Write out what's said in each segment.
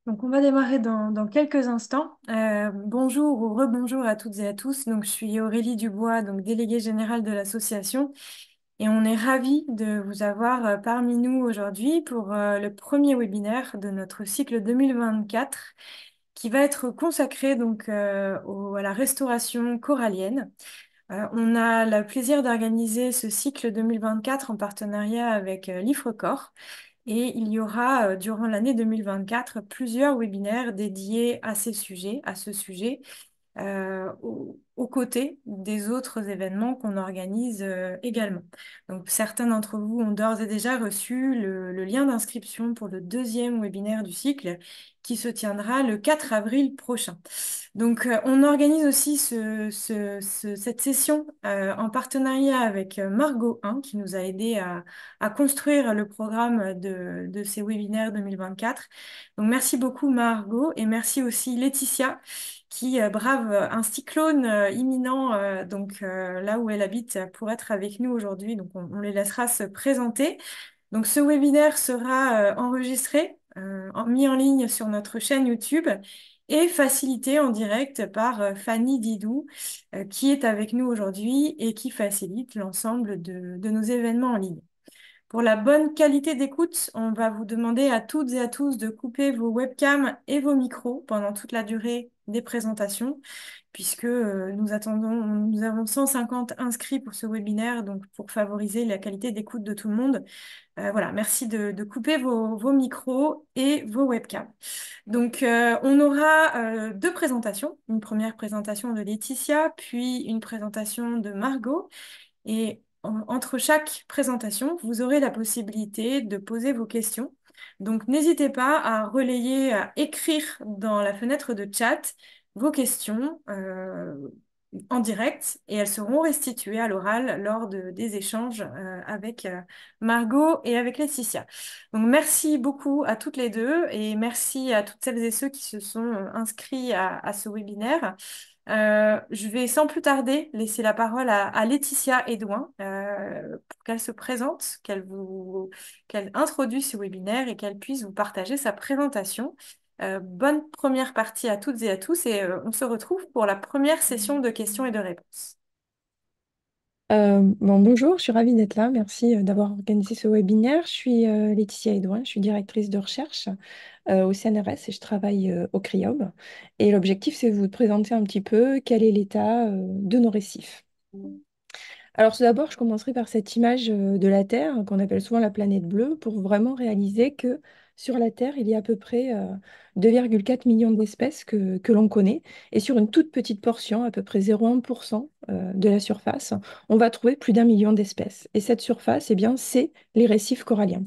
Donc, on va démarrer dans quelques instants. Bonjour ou rebonjour à toutes et à tous. Donc, je suis Aurélie Dubois, donc déléguée générale de l'association, et on est ravis de vous avoir parmi nous aujourd'hui pour le premier webinaire de notre cycle 2024, qui va être consacré donc à la restauration corallienne. On a le plaisir d'organiser ce cycle 2024 en partenariat avec l'IFRECOR. Et il y aura, durant l'année 2024, plusieurs webinaires dédiés à ces sujets, à ce sujet, aux côtés des autres événements qu'on organise également. Donc, certains d'entre vous ont d'ores et déjà reçu le lien d'inscription pour le deuxième webinaire du cycle qui se tiendra le 4 avril prochain. Donc, on organise aussi cette session en partenariat avec Margot 1, qui nous a aidé à construire le programme de ces webinaires 2024. Donc, merci beaucoup Margot et merci aussi Laetitia qui brave un cyclone imminent là où elle habite pour être avec nous aujourd'hui. Donc, on les laissera se présenter. Donc, ce webinaire sera enregistré, mis en ligne sur notre chaîne YouTube et facilité en direct par Fanny Didou, qui est avec nous aujourd'hui et qui facilite l'ensemble de nos événements en ligne. Pour la bonne qualité d'écoute, on va vous demander à toutes et à tous de couper vos webcams et vos micros pendant toute la durée des présentations, puisque nous avons 150 inscrits pour ce webinaire, donc pour favoriser la qualité d'écoute de tout le monde. Voilà, merci de couper vos micros et vos webcams. Donc, on aura deux présentations, une première présentation de Laetitia, puis une présentation de Margot. Et entre chaque présentation, vous aurez la possibilité de poser vos questions. Donc, n'hésitez pas à relayer, à écrire dans la fenêtre de chat vos questions en direct et elles seront restituées à l'oral lors des échanges avec Margot et avec Laetitia. Donc, merci beaucoup à toutes les deux et merci à toutes celles et ceux qui se sont inscrits à ce webinaire. Je vais sans plus tarder laisser la parole à Laetitia Edouin pour qu'elle se présente, qu'elle introduise ce webinaire et qu'elle puisse vous partager sa présentation. Bonne première partie à toutes et à tous et on se retrouve pour la première session de questions et de réponses. Bonjour, je suis ravie d'être là. Merci d'avoir organisé ce webinaire. Je suis Laetitia Edouin, je suis directrice de recherche au CNRS et je travaille au CRIOB. Et l'objectif, c'est de vous présenter un petit peu quel est l'état de nos récifs. Alors, tout d'abord, je commencerai par cette image de la Terre, qu'on appelle souvent la planète bleue, pour vraiment réaliser que sur la Terre, il y a à peu près 2,4 millions d'espèces que l'on connaît. Et sur une toute petite portion, à peu près 0,1% de la surface, on va trouver plus d'un million d'espèces. Et cette surface, eh bien, c'est les récifs coralliens.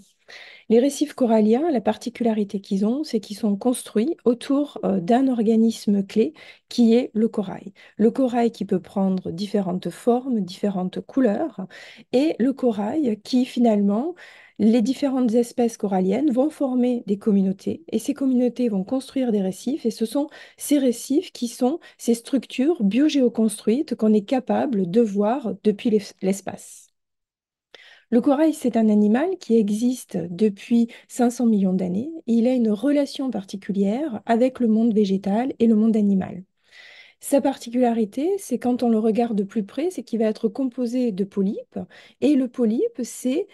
Les récifs coralliens, la particularité qu'ils ont, c'est qu'ils sont construits autour d'un organisme clé qui est le corail. Le corail qui peut prendre différentes formes, différentes couleurs, et le corail qui finalement, les différentes espèces coralliennes vont former des communautés, et ces communautés vont construire des récifs, et ce sont ces récifs qui sont ces structures biogéoconstruites qu'on est capable de voir depuis l'espace. Le corail, c'est un animal qui existe depuis 500 millions d'années. Il a une relation particulière avec le monde végétal et le monde animal. Sa particularité, c'est quand on le regarde de plus près, c'est qu'il va être composé de polypes. Et le polype, c'est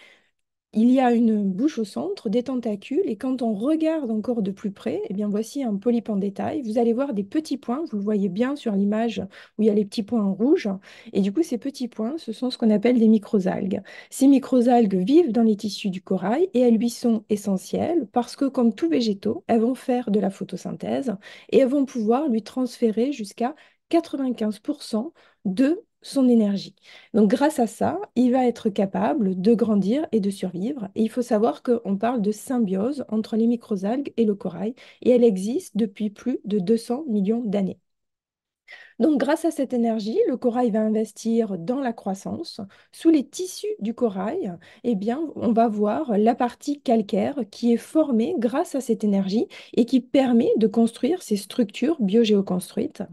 il y a une bouche au centre, des tentacules, et quand on regarde encore de plus près, eh bien voici un polype en détail. Vous allez voir des petits points, vous le voyez bien sur l'image où il y a les petits points en rouge. Et du coup, ces petits points, ce sont ce qu'on appelle des microalgues. Ces microalgues vivent dans les tissus du corail et elles lui sont essentielles parce que, comme tous végétaux, elles vont faire de la photosynthèse et elles vont pouvoir lui transférer jusqu'à 95% de son énergie. Donc grâce à ça, il va être capable de grandir et de survivre. Et il faut savoir qu'on parle de symbiose entre les microalgues et le corail, et elle existe depuis plus de 200 millions d'années. Donc grâce à cette énergie, le corail va investir dans la croissance. Sous les tissus du corail, eh bien, on va voir la partie calcaire qui est formée grâce à cette énergie et qui permet de construire ces structures biogéoconstruites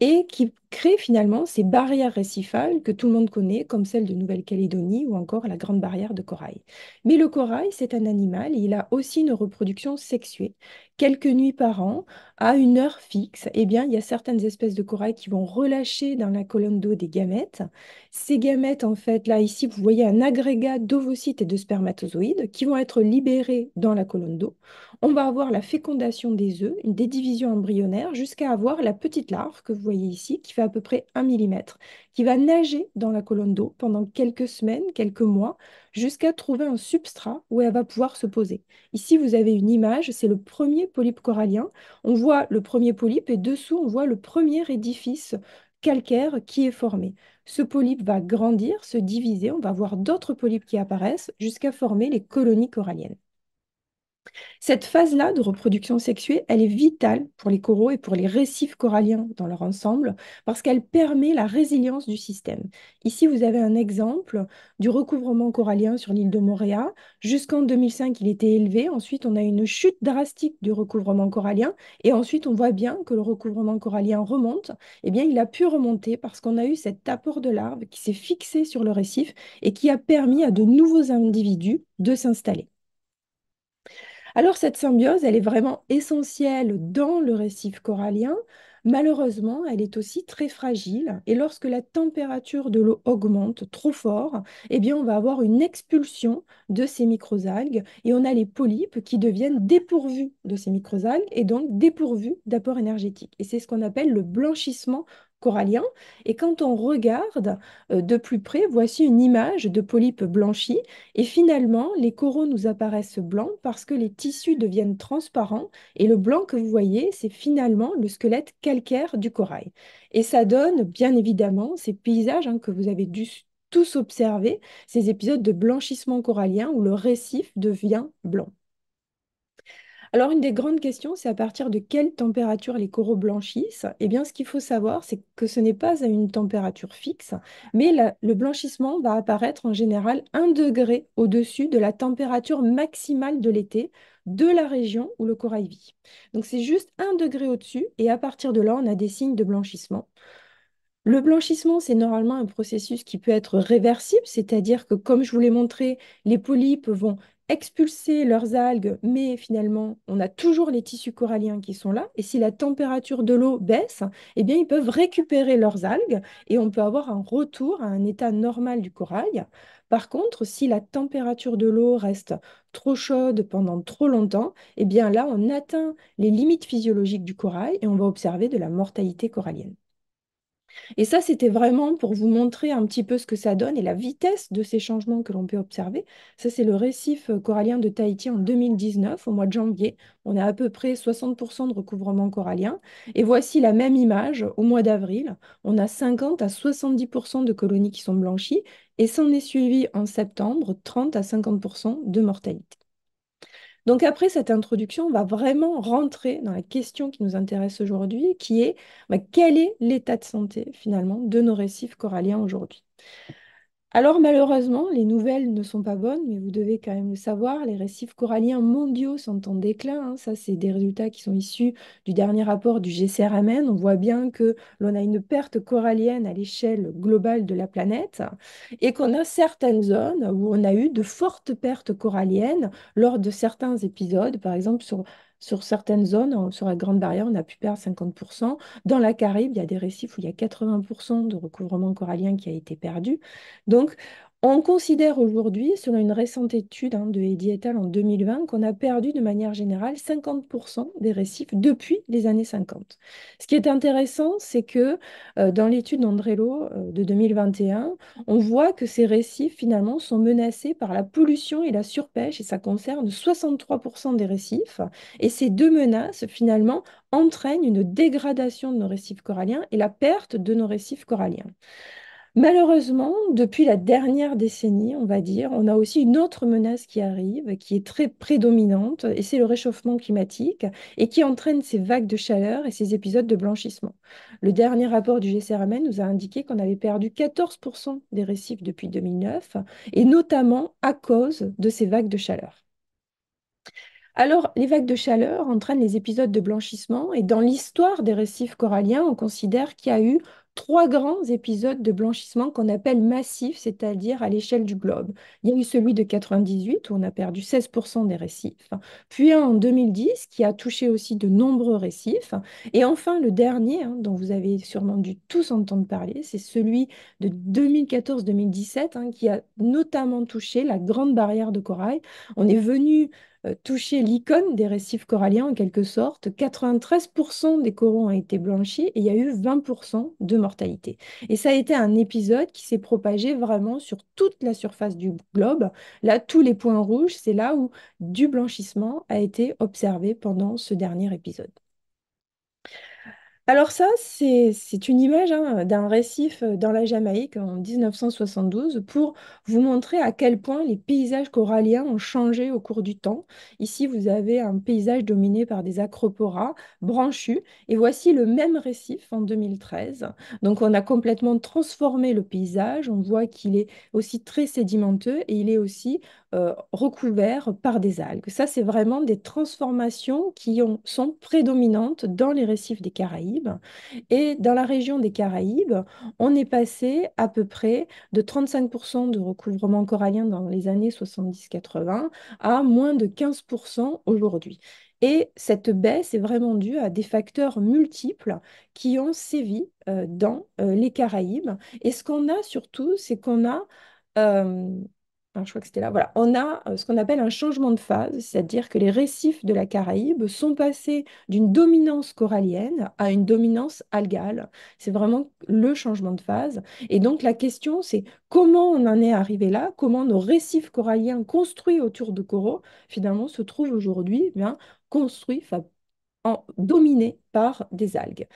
et qui créent finalement ces barrières récifales que tout le monde connaît, comme celle de Nouvelle-Calédonie ou encore la Grande Barrière de Corail. Mais le corail, c'est un animal et il a aussi une reproduction sexuée. Quelques nuits par an, à une heure fixe, eh bien, il y a certaines espèces de corail qui vont relâcher dans la colonne d'eau des gamètes. Ces gamètes, en fait, là, ici, vous voyez un agrégat d'ovocytes et de spermatozoïdes qui vont être libérés dans la colonne d'eau. On va avoir la fécondation des œufs, des divisions embryonnaires, jusqu'à avoir la petite larve que vous voyez ici, qui fait à peu près 1 mm, qui va nager dans la colonne d'eau pendant quelques semaines, quelques mois, jusqu'à trouver un substrat où elle va pouvoir se poser. Ici, vous avez une image, c'est le premier polype corallien. On voit le premier polype et dessous, on voit le premier édifice calcaire qui est formé. Ce polype va grandir, se diviser, on va voir d'autres polypes qui apparaissent jusqu'à former les colonies coralliennes. Cette phase-là de reproduction sexuée, elle est vitale pour les coraux et pour les récifs coralliens dans leur ensemble parce qu'elle permet la résilience du système. Ici, vous avez un exemple du recouvrement corallien sur l'île de Moorea. Jusqu'en 2005, il était élevé. Ensuite, on a une chute drastique du recouvrement corallien. Et ensuite, on voit bien que le recouvrement corallien remonte. Eh bien, il a pu remonter parce qu'on a eu cet apport de larves qui s'est fixé sur le récif et qui a permis à de nouveaux individus de s'installer. Alors cette symbiose, elle est vraiment essentielle dans le récif corallien. Malheureusement, elle est aussi très fragile et lorsque la température de l'eau augmente trop fort, eh bien on va avoir une expulsion de ces microalgues et on a les polypes qui deviennent dépourvus de ces microalgues et donc dépourvus d'apport énergétique. Et c'est ce qu'on appelle le blanchissement corallien. Et quand on regarde de plus près, voici une image de polypes blanchis et finalement, les coraux nous apparaissent blancs parce que les tissus deviennent transparents et le blanc que vous voyez, c'est finalement le squelette calcaire du corail. Et ça donne bien évidemment ces paysages que vous avez dû tous observer, ces épisodes de blanchissement corallien où le récif devient blanc. Alors, une des grandes questions, c'est à partir de quelle température les coraux blanchissent? Eh bien, ce qu'il faut savoir, c'est que ce n'est pas à une température fixe, mais le blanchissement va apparaître en général 1 degré au-dessus de la température maximale de l'été de la région où le corail vit. Donc, c'est juste 1 degré au-dessus, et à partir de là, on a des signes de blanchissement. Le blanchissement, c'est normalement un processus qui peut être réversible, c'est-à-dire que, comme je vous l'ai montré, les polypes vont expulser leurs algues, mais finalement, on a toujours les tissus coralliens qui sont là. Et si la température de l'eau baisse, eh bien, ils peuvent récupérer leurs algues et on peut avoir un retour à un état normal du corail. Par contre, si la température de l'eau reste trop chaude pendant trop longtemps, eh bien là, on atteint les limites physiologiques du corail et on va observer de la mortalité corallienne. Et ça, c'était vraiment pour vous montrer un petit peu ce que ça donne et la vitesse de ces changements que l'on peut observer. Ça, c'est le récif corallien de Tahiti en 2019, au mois de janvier. On a à peu près 60% de recouvrement corallien. Et voici la même image au mois d'avril. On a 50 à 70% de colonies qui sont blanchies. Et s'en est suivi en septembre 30 à 50% de mortalité. Donc après cette introduction, on va vraiment rentrer dans la question qui nous intéresse aujourd'hui, qui est quel est l'état de santé finalement de nos récifs coralliens aujourd'hui? Alors malheureusement, les nouvelles ne sont pas bonnes, mais vous devez quand même le savoir, les récifs coralliens mondiaux sont en déclin, hein. Ça, c'est des résultats qui sont issus du dernier rapport du GCRMN. On voit bien que l'on a une perte corallienne à l'échelle globale de la planète et qu'on a certaines zones où on a eu de fortes pertes coralliennes lors de certains épisodes. Par exemple, sur certaines zones, sur la Grande Barrière, on a pu perdre 50%. Dans la Caraïbe, il y a des récifs où il y a 80% de recouvrement corallien qui a été perdu. Donc, on considère aujourd'hui, selon une récente étude de Eddy et al. En 2020, qu'on a perdu de manière générale 50% des récifs depuis les années 50. Ce qui est intéressant, c'est que dans l'étude d'Andrello de 2021, on voit que ces récifs, finalement, sont menacés par la pollution et la surpêche, et ça concerne 63% des récifs. Et ces deux menaces, finalement, entraînent une dégradation de nos récifs coralliens et la perte de nos récifs coralliens. Malheureusement, depuis la dernière décennie, on va dire, on a aussi une autre menace qui arrive, qui est très prédominante, et c'est le réchauffement climatique, et qui entraîne ces vagues de chaleur et ces épisodes de blanchissement. Le dernier rapport du GCRMN nous a indiqué qu'on avait perdu 14% des récifs depuis 2009, et notamment à cause de ces vagues de chaleur. Alors, les vagues de chaleur entraînent les épisodes de blanchissement, et dans l'histoire des récifs coralliens, on considère qu'il y a eu trois grands épisodes de blanchissement qu'on appelle massifs, c'est-à-dire à l'échelle du globe. Il y a eu celui de 98 où on a perdu 16% des récifs, puis un en 2010 qui a touché aussi de nombreux récifs, et enfin le dernier, dont vous avez sûrement dû tous entendre parler, c'est celui de 2014-2017 qui a notamment touché la Grande Barrière de Corail. On est venu toucher l'icône des récifs coralliens en quelque sorte. 93% des coraux ont été blanchis et il y a eu 20% de mortalité. Et ça a été un épisode qui s'est propagé vraiment sur toute la surface du globe. Là, tous les points rouges, c'est là où du blanchissement a été observé pendant ce dernier épisode. Alors ça, c'est une image d'un récif dans la Jamaïque en 1972 pour vous montrer à quel point les paysages coralliens ont changé au cours du temps. Ici, vous avez un paysage dominé par des acroporas branchus et voici le même récif en 2013. Donc on a complètement transformé le paysage. On voit qu'il est aussi très sédimenteux et il est aussi recouvert par des algues. Ça, c'est vraiment des transformations sont prédominantes dans les récifs des Caraïbes. Et dans la région des Caraïbes, on est passé à peu près de 35% de recouvrement corallien dans les années 70-80 à moins de 15% aujourd'hui. Et cette baisse est vraiment due à des facteurs multiples qui ont sévi dans les Caraïbes. Et ce qu'on a surtout, c'est qu'on a alors, je crois que c'était là. Voilà. On a ce qu'on appelle un changement de phase, c'est-à-dire que les récifs de la Caraïbe sont passés d'une dominance corallienne à une dominance algale. C'est vraiment le changement de phase. Et donc, la question, c'est comment on en est arrivé là, comment nos récifs coralliens construits autour de coraux, finalement, se trouvent aujourd'hui construits, dominés par des algues.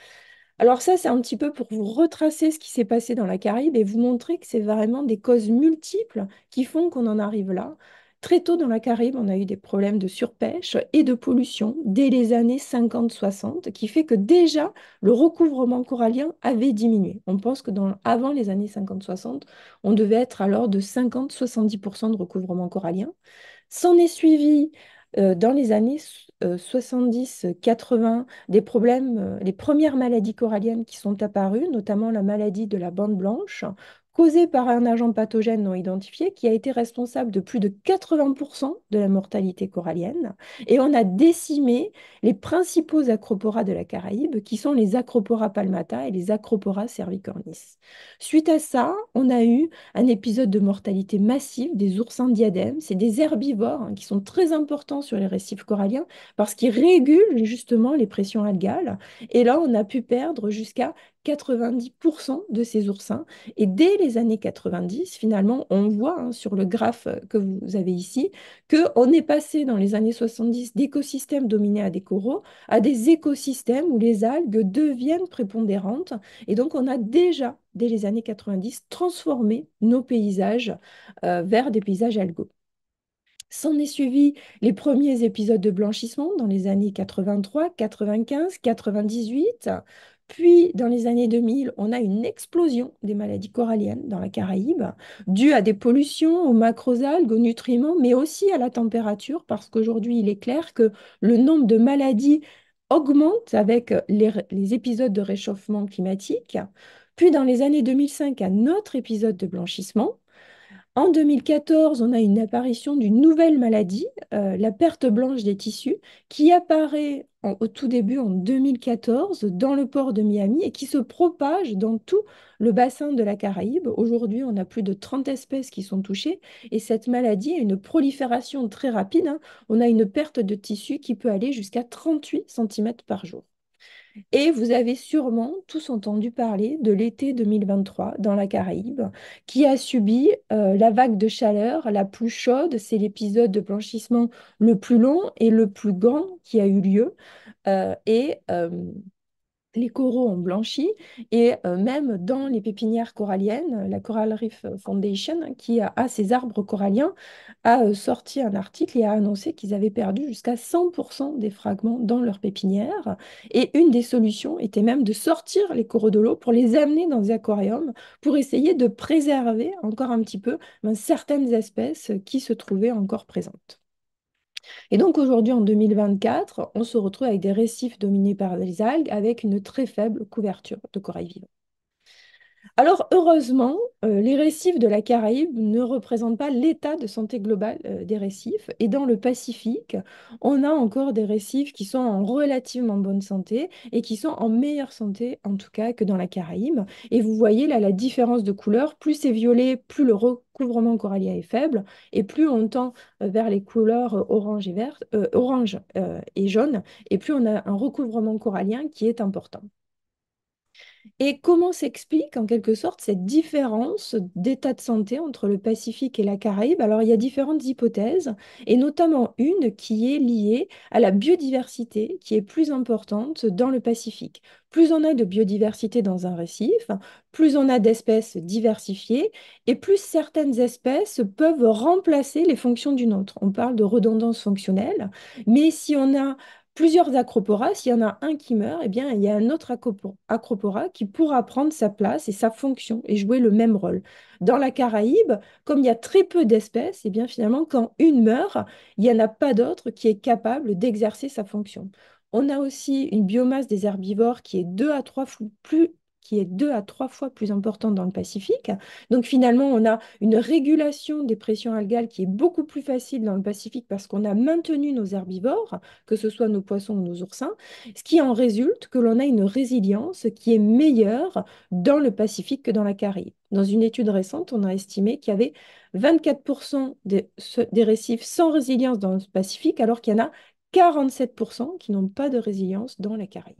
Alors ça, c'est un petit peu pour vous retracer ce qui s'est passé dans la Caraïbe et vous montrer que c'est vraiment des causes multiples qui font qu'on en arrive là. Très tôt dans la Caraïbe, on a eu des problèmes de surpêche et de pollution dès les années 50-60, qui fait que déjà le recouvrement corallien avait diminué. On pense que avant les années 50-60, on devait être alors de 50-70% de recouvrement corallien. S'en est suivi dans les années 70-80 des problèmes, les premières maladies coralliennes qui sont apparues, notamment la maladie de la bande blanche, causée par un agent pathogène non identifié qui a été responsable de plus de 80% de la mortalité corallienne. Et on a décimé les principaux acroporas de la Caraïbe, qui sont les Acropora palmata et les Acropora cervicornis. Suite à ça, on a eu un épisode de mortalité massive des oursins diadèmes. C'est des herbivores qui sont très importants sur les récifs coralliens parce qu'ils régulent justement les pressions algales. Et là, on a pu perdre jusqu'à 90% de ces oursins. Et dès les années 90, finalement, on voit sur le graphe que vous avez ici qu'on est passé dans les années 70 d'écosystèmes dominés à des coraux à des écosystèmes où les algues deviennent prépondérantes. Et donc, on a déjà, dès les années 90, transformé nos paysages vers des paysages algaux. S'en est suivi les premiers épisodes de blanchissement dans les années 83, 95, 98. Puis, dans les années 2000, on a une explosion des maladies coralliennes dans la Caraïbe, due à des pollutions, aux macroalgues, aux nutriments, mais aussi à la température, parce qu'aujourd'hui, il est clair que le nombre de maladies augmente avec les épisodes de réchauffement climatique. Puis, dans les années 2005, un autre épisode de blanchissement. En 2014, on a une apparition d'une nouvelle maladie, la perte blanche des tissus, qui apparaît au tout début en 2014 dans le port de Miami et qui se propage dans tout le bassin de la Caraïbe. Aujourd'hui, on a plus de 30 espèces qui sont touchées et cette maladie a une prolifération très rapide. On a une perte de tissu qui peut aller jusqu'à 38 cm par jour. Et vous avez sûrement tous entendu parler de l'été 2023 dans la Caraïbe, qui a subi la vague de chaleur la plus chaude. C'est l'épisode de blanchissement le plus long et le plus grand qui a eu lieu. Et les coraux ont blanchi et même dans les pépinières coralliennes, la Coral Reef Foundation, qui a ses arbres coralliens, a sorti un article et a annoncé qu'ils avaient perdu jusqu'à 100% des fragments dans leurs pépinières. Et une des solutions était même de sortir les coraux de l'eau pour les amener dans des aquariums pour essayer de préserver encore un petit peu certaines espèces qui se trouvaient encore présentes. Et donc aujourd'hui, en 2024, on se retrouve avec des récifs dominés par les algues avec une très faible couverture de corail vivant. Alors, heureusement, les récifs de la Caraïbe ne représentent pas l'état de santé global des récifs. Et dans le Pacifique, on a encore des récifs qui sont en relativement bonne santé et qui sont en meilleure santé, en tout cas, que dans la Caraïbe. Et vous voyez là la différence de couleur. Plus c'est violet, plus le recouvrement corallien est faible. Et plus on tend vers les couleurs orange et vert, orange et jaune, et plus on a un recouvrement corallien qui est important. Et comment s'explique en quelque sorte cette différence d'état de santé entre le Pacifique et la Caraïbe? Alors, il y a différentes hypothèses, et notamment une qui est liée à la biodiversité, qui est plus importante dans le Pacifique. Plus on a de biodiversité dans un récif, plus on a d'espèces diversifiées, et plus certaines espèces peuvent remplacer les fonctions d'une autre. On parle de redondance fonctionnelle, mais si on a plusieurs acroporas, s'il y en a un qui meurt, eh bien, il y a un autre acropora qui pourra prendre sa place et sa fonction et jouer le même rôle. Dans la Caraïbe, comme il y a très peu d'espèces, eh bien, finalement, quand une meurt, il n'y en a pas d'autre qui est capable d'exercer sa fonction. On a aussi une biomasse des herbivores qui est 2 à 3 fois plus importante dans le Pacifique. Donc finalement, on a une régulation des pressions algales qui est beaucoup plus facile dans le Pacifique parce qu'on a maintenu nos herbivores, que ce soit nos poissons ou nos oursins, ce qui en résulte que l'on a une résilience qui est meilleure dans le Pacifique que dans la Caraïbe. Dans une étude récente, on a estimé qu'il y avait 24% des récifs sans résilience dans le Pacifique, alors qu'il y en a 47% qui n'ont pas de résilience dans la Caraïbe.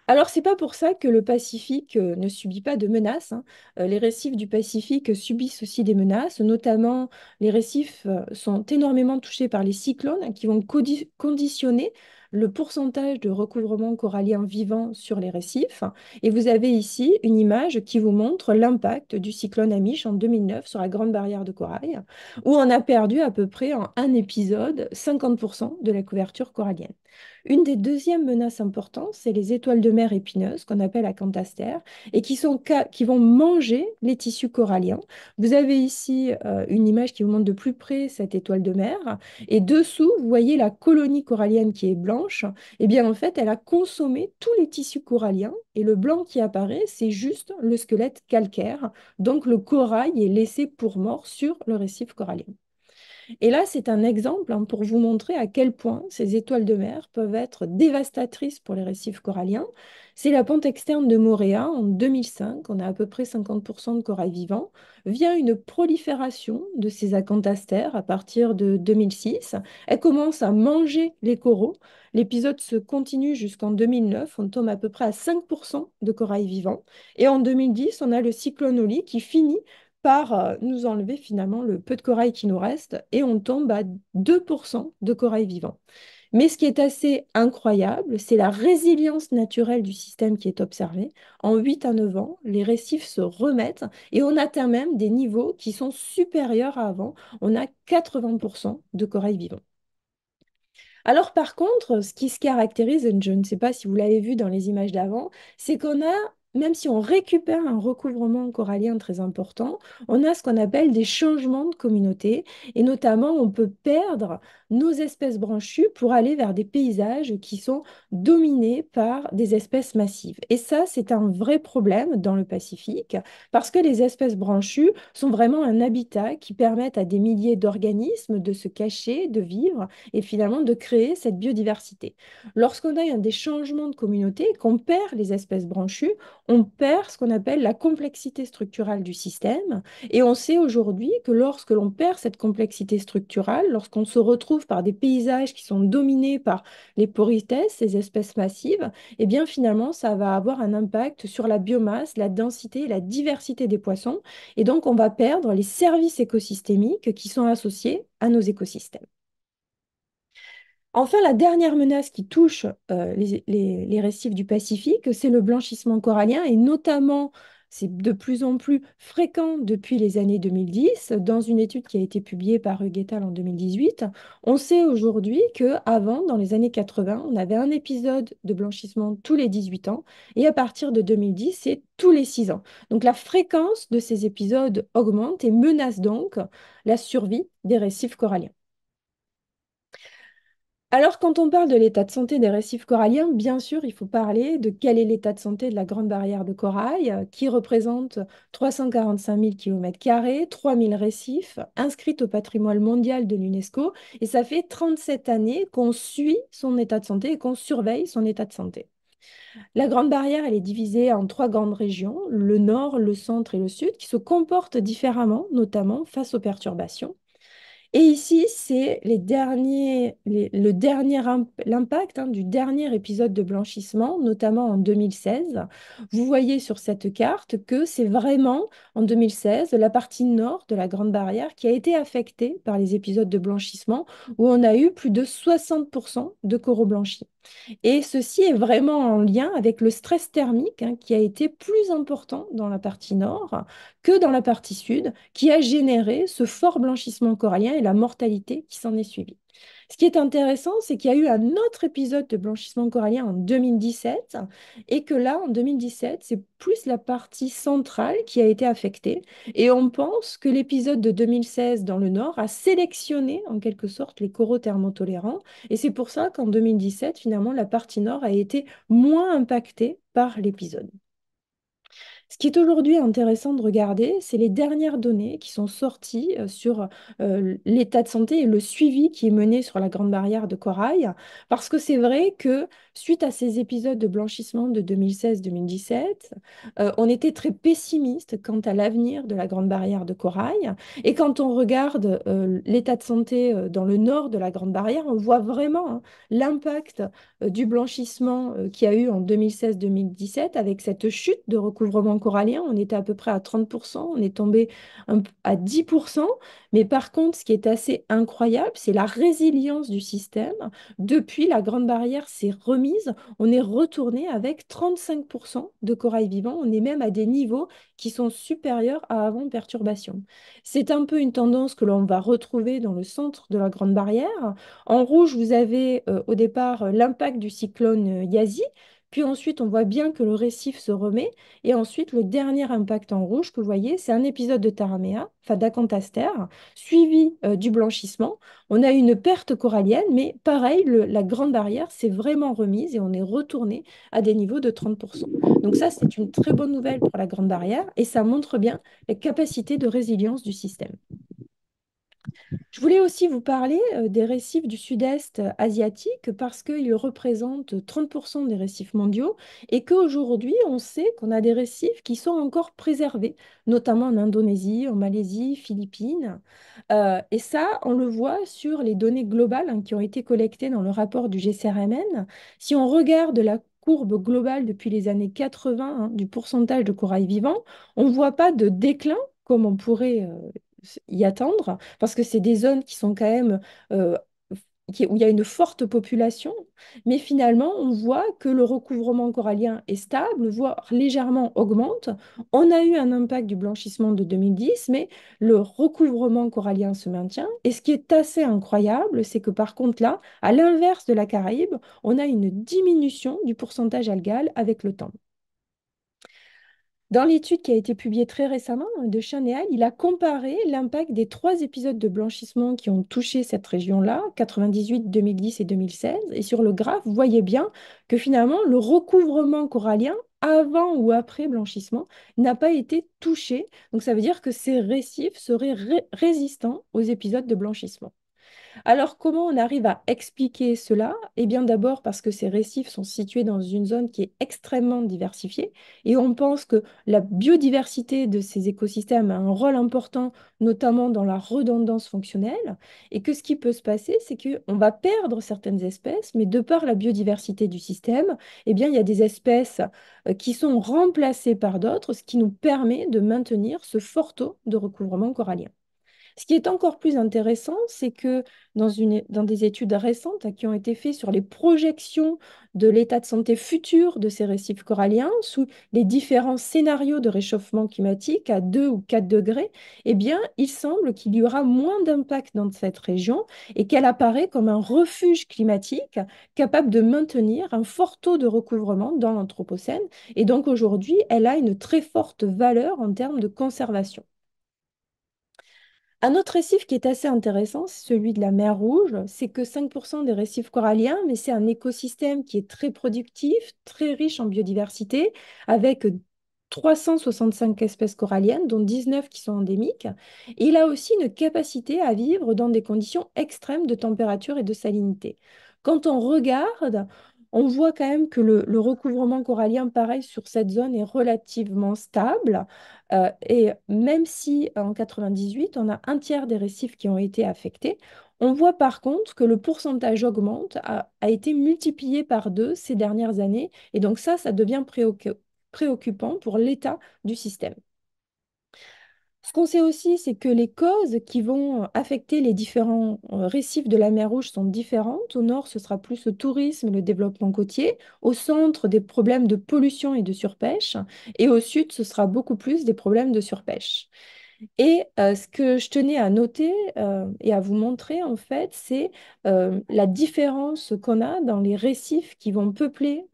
Alors, c'est pas pour ça que le Pacifique ne subit pas de menaces, hein. Les récifs du Pacifique subissent aussi des menaces, notamment les récifs sont énormément touchés par les cyclones qui vont conditionner le pourcentage de recouvrement corallien vivant sur les récifs. Et vous avez ici une image qui vous montre l'impact du cyclone Amish en 2009 sur la Grande Barrière de Corail, où on a perdu à peu près en un épisode 50% de la couverture corallienne. Une des deuxièmes menaces importantes, c'est les étoiles de mer épineuses, qu'on appelle acanthaster, et qui vont manger les tissus coralliens. Vous avez ici une image qui vous montre de plus près cette étoile de mer, et dessous, vous voyez la colonie corallienne qui est blanche. Eh bien, en fait, elle a consommé tous les tissus coralliens, et le blanc qui apparaît, c'est juste le squelette calcaire. Donc, le corail est laissé pour mort sur le récif corallien. Et là, c'est un exemple hein, pour vous montrer à quel point ces étoiles de mer peuvent être dévastatrices pour les récifs coralliens. C'est la pente externe de Moorea en 2005, on a à peu près 50% de corail vivant, via une prolifération de ces acanthastères à partir de 2006. Elles commencent à manger les coraux. L'épisode se continue jusqu'en 2009, on tombe à peu près à 5% de corail vivant. Et en 2010, on a le cyclone Oli qui finit par nous enlever finalement le peu de corail qui nous reste et on tombe à 2% de corail vivant. Mais ce qui est assez incroyable, c'est la résilience naturelle du système qui est observée. En 8 à 9 ans, les récifs se remettent et on atteint même des niveaux qui sont supérieurs à avant. On a 80% de corail vivant. Alors par contre, ce qui se caractérise, et je ne sais pas si vous l'avez vu dans les images d'avant, c'est qu'on a, même si on récupère un recouvrement corallien très important, on a ce qu'on appelle des changements de communauté, et notamment on peut perdre nos espèces branchues pour aller vers des paysages qui sont dominés par des espèces massives. Et ça, c'est un vrai problème dans le Pacifique, parce que les espèces branchues sont vraiment un habitat qui permet à des milliers d'organismes de se cacher, de vivre et finalement de créer cette biodiversité. Lorsqu'on a des changements de communauté, qu'on perd les espèces branchues, on perd ce qu'on appelle la complexité structurale du système. Et on sait aujourd'hui que lorsque l'on perd cette complexité structurale, lorsqu'on se retrouve par des paysages qui sont dominés par les poritès, ces espèces massives, eh bien finalement, ça va avoir un impact sur la biomasse, la densité et la diversité des poissons. Et donc, on va perdre les services écosystémiques qui sont associés à nos écosystèmes. Enfin, la dernière menace qui touche les récifs du Pacifique, c'est le blanchissement corallien et notamment, c'est de plus en plus fréquent depuis les années 2010. Dans une étude qui a été publiée par Hugues et al. En 2018, on sait aujourd'hui qu'avant, dans les années 80, on avait un épisode de blanchissement tous les 18 ans et à partir de 2010, c'est tous les 6 ans. Donc la fréquence de ces épisodes augmente et menace donc la survie des récifs coralliens. Alors, quand on parle de l'état de santé des récifs coralliens, bien sûr, il faut parler de quel est l'état de santé de la Grande Barrière de Corail, qui représente 345 000 km², 3 000 récifs, inscrits au patrimoine mondial de l'UNESCO, et ça fait 37 années qu'on suit son état de santé et qu'on surveille son état de santé. La Grande Barrière, elle est divisée en trois grandes régions, le nord, le centre et le sud, qui se comportent différemment, notamment face aux perturbations. Et ici, c'est le dernier l'impact du dernier épisode de blanchissement, notamment en 2016. Vous voyez sur cette carte que c'est vraiment en 2016 la partie nord de la Grande Barrière qui a été affectée par les épisodes de blanchissement, où on a eu plus de 60% de coraux blanchis. Et ceci est vraiment en lien avec le stress thermique qui a été plus important dans la partie nord que dans la partie sud, qui a généré ce fort blanchissement corallien et la mortalité qui s'en est suivie. Ce qui est intéressant, c'est qu'il y a eu un autre épisode de blanchissement corallien en 2017 et que là, en 2017, c'est plus la partie centrale qui a été affectée. Et on pense que l'épisode de 2016 dans le nord a sélectionné en quelque sorte les coraux thermotolérants et c'est pour ça qu'en 2017, finalement, la partie nord a été moins impactée par l'épisode. Ce qui est aujourd'hui intéressant de regarder, c'est les dernières données qui sont sorties sur l'état de santé et le suivi qui est mené sur la Grande Barrière de Corail, parce que c'est vrai que suite à ces épisodes de blanchissement de 2016-2017, on était très pessimiste quant à l'avenir de la Grande Barrière de Corail. Et quand on regarde l'état de santé dans le nord de la Grande Barrière, on voit vraiment l'impact du blanchissement qu'il y a eu en 2016-2017 avec cette chute de recouvrement corallien. On était à peu près à 30%, on est tombé à 10%. Mais par contre, ce qui est assez incroyable, c'est la résilience du système. Depuis, la Grande Barrière s'est remise. On est retourné avec 35% de corail vivant. On est même à des niveaux qui sont supérieurs à avant perturbation. C'est un peu une tendance que l'on va retrouver dans le centre de la Grande Barrière. En rouge, vous avez au départ l'impact du cyclone Yazi, puis ensuite on voit bien que le récif se remet, et ensuite le dernier impact en rouge que vous voyez, c'est un épisode de Taramea, enfin d'Acantaster, suivi du blanchissement. On a une perte corallienne, mais pareil, la grande barrière s'est vraiment remise et on est retourné à des niveaux de 30%. Donc ça, c'est une très bonne nouvelle pour la grande barrière et ça montre bien les capacités de résilience du système. Je voulais aussi vous parler des récifs du sud-est asiatique parce qu'ils représentent 30% des récifs mondiaux et qu'aujourd'hui, on sait qu'on a des récifs qui sont encore préservés, notamment en Indonésie, en Malaisie, Philippines. Et ça, on le voit sur les données globales qui ont été collectées dans le rapport du GCRMN. Si on regarde la courbe globale depuis les années 80 du pourcentage de corail vivant, on ne voit pas de déclin comme on pourrait y attendre, parce que c'est des zones qui sont quand même euh, où il y a une forte population, mais finalement, on voit que le recouvrement corallien est stable, voire légèrement augmente. On a eu un impact du blanchissement de 2010, mais le recouvrement corallien se maintient. Et ce qui est assez incroyable, c'est que par contre là, à l'inverse de la Caraïbe, on a une diminution du pourcentage algal avec le temps. Dans l'étude qui a été publiée très récemment de Chanéal, il a comparé l'impact des trois épisodes de blanchissement qui ont touché cette région-là, 98, 2010 et 2016. Et sur le graphe, vous voyez bien que finalement, le recouvrement corallien, avant ou après blanchissement, n'a pas été touché. Donc ça veut dire que ces récifs seraient résistants aux épisodes de blanchissement. Alors, comment on arrive à expliquer cela? Eh bien, d'abord parce que ces récifs sont situés dans une zone qui est extrêmement diversifiée et on pense que la biodiversité de ces écosystèmes a un rôle important, notamment dans la redondance fonctionnelle, et que ce qui peut se passer, c'est qu'on va perdre certaines espèces, mais de par la biodiversité du système, eh bien, il y a des espèces qui sont remplacées par d'autres, ce qui nous permet de maintenir ce fort taux de recouvrement corallien. Ce qui est encore plus intéressant, c'est que dans des études récentes qui ont été faites sur les projections de l'état de santé futur de ces récifs coralliens sous les différents scénarios de réchauffement climatique à 2 ou 4 degrés, eh bien, il semble qu'il y aura moins d'impact dans cette région et qu'elle apparaît comme un refuge climatique capable de maintenir un fort taux de recouvrement dans l'Anthropocène. Et donc aujourd'hui, elle a une très forte valeur en termes de conservation. Un autre récif qui est assez intéressant, c'est celui de la mer Rouge. C'est que 5% des récifs coralliens, mais c'est un écosystème qui est très productif, très riche en biodiversité, avec 365 espèces coralliennes, dont 19 qui sont endémiques. Et il a aussi une capacité à vivre dans des conditions extrêmes de température et de salinité. Quand on regarde, on voit quand même que le recouvrement corallien, pareil, sur cette zone est relativement stable. Et même si en 98, on a un tiers des récifs qui ont été affectés, on voit par contre que le pourcentage augmente, a été multiplié par deux ces dernières années. Et donc ça devient préoccupant pour l'état du système. Ce qu'on sait aussi, c'est que les causes qui vont affecter les différents récifs de la mer Rouge sont différentes. Au nord, ce sera plus le tourisme et le développement côtier. Au centre, des problèmes de pollution et de surpêche. Et au sud, ce sera beaucoup plus des problèmes de surpêche. Et ce que je tenais à noter et à vous montrer, en fait, c'est la différence qu'on a dans les récifs qui vont peupler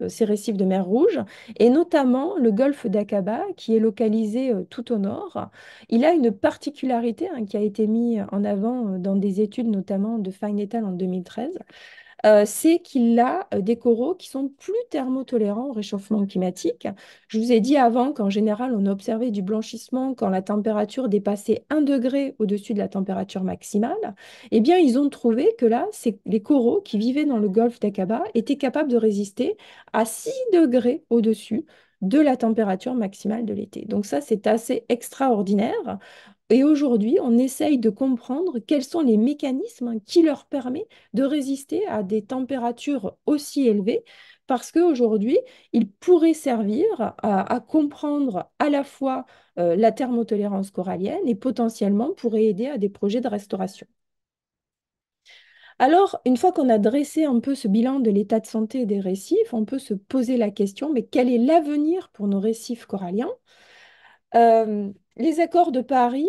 ces récifs de mer Rouge, et notamment le golfe d'Aqaba, qui est localisé tout au nord. Il a une particularité qui a été mise en avant dans des études, notamment de Fine et al. En 2013, c'est qu'il a des coraux qui sont plus thermotolérants au réchauffement climatique. Je vous ai dit avant qu'en général, on observait du blanchissement quand la température dépassait 1 degré au-dessus de la température maximale. Eh bien, ils ont trouvé que là, les coraux qui vivaient dans le golfe d'Aqaba étaient capables de résister à 6 degrés au-dessus de la température maximale de l'été. Donc ça, c'est assez extraordinaire. Et aujourd'hui, on essaye de comprendre quels sont les mécanismes qui leur permettent de résister à des températures aussi élevées, parce qu'aujourd'hui, ils pourraient servir à comprendre à la fois la thermotolérance corallienne et potentiellement pourraient aider à des projets de restauration. Alors, une fois qu'on a dressé un peu ce bilan de l'état de santé des récifs, on peut se poser la question, mais quel est l'avenir pour nos récifs coralliens? Les accords de Paris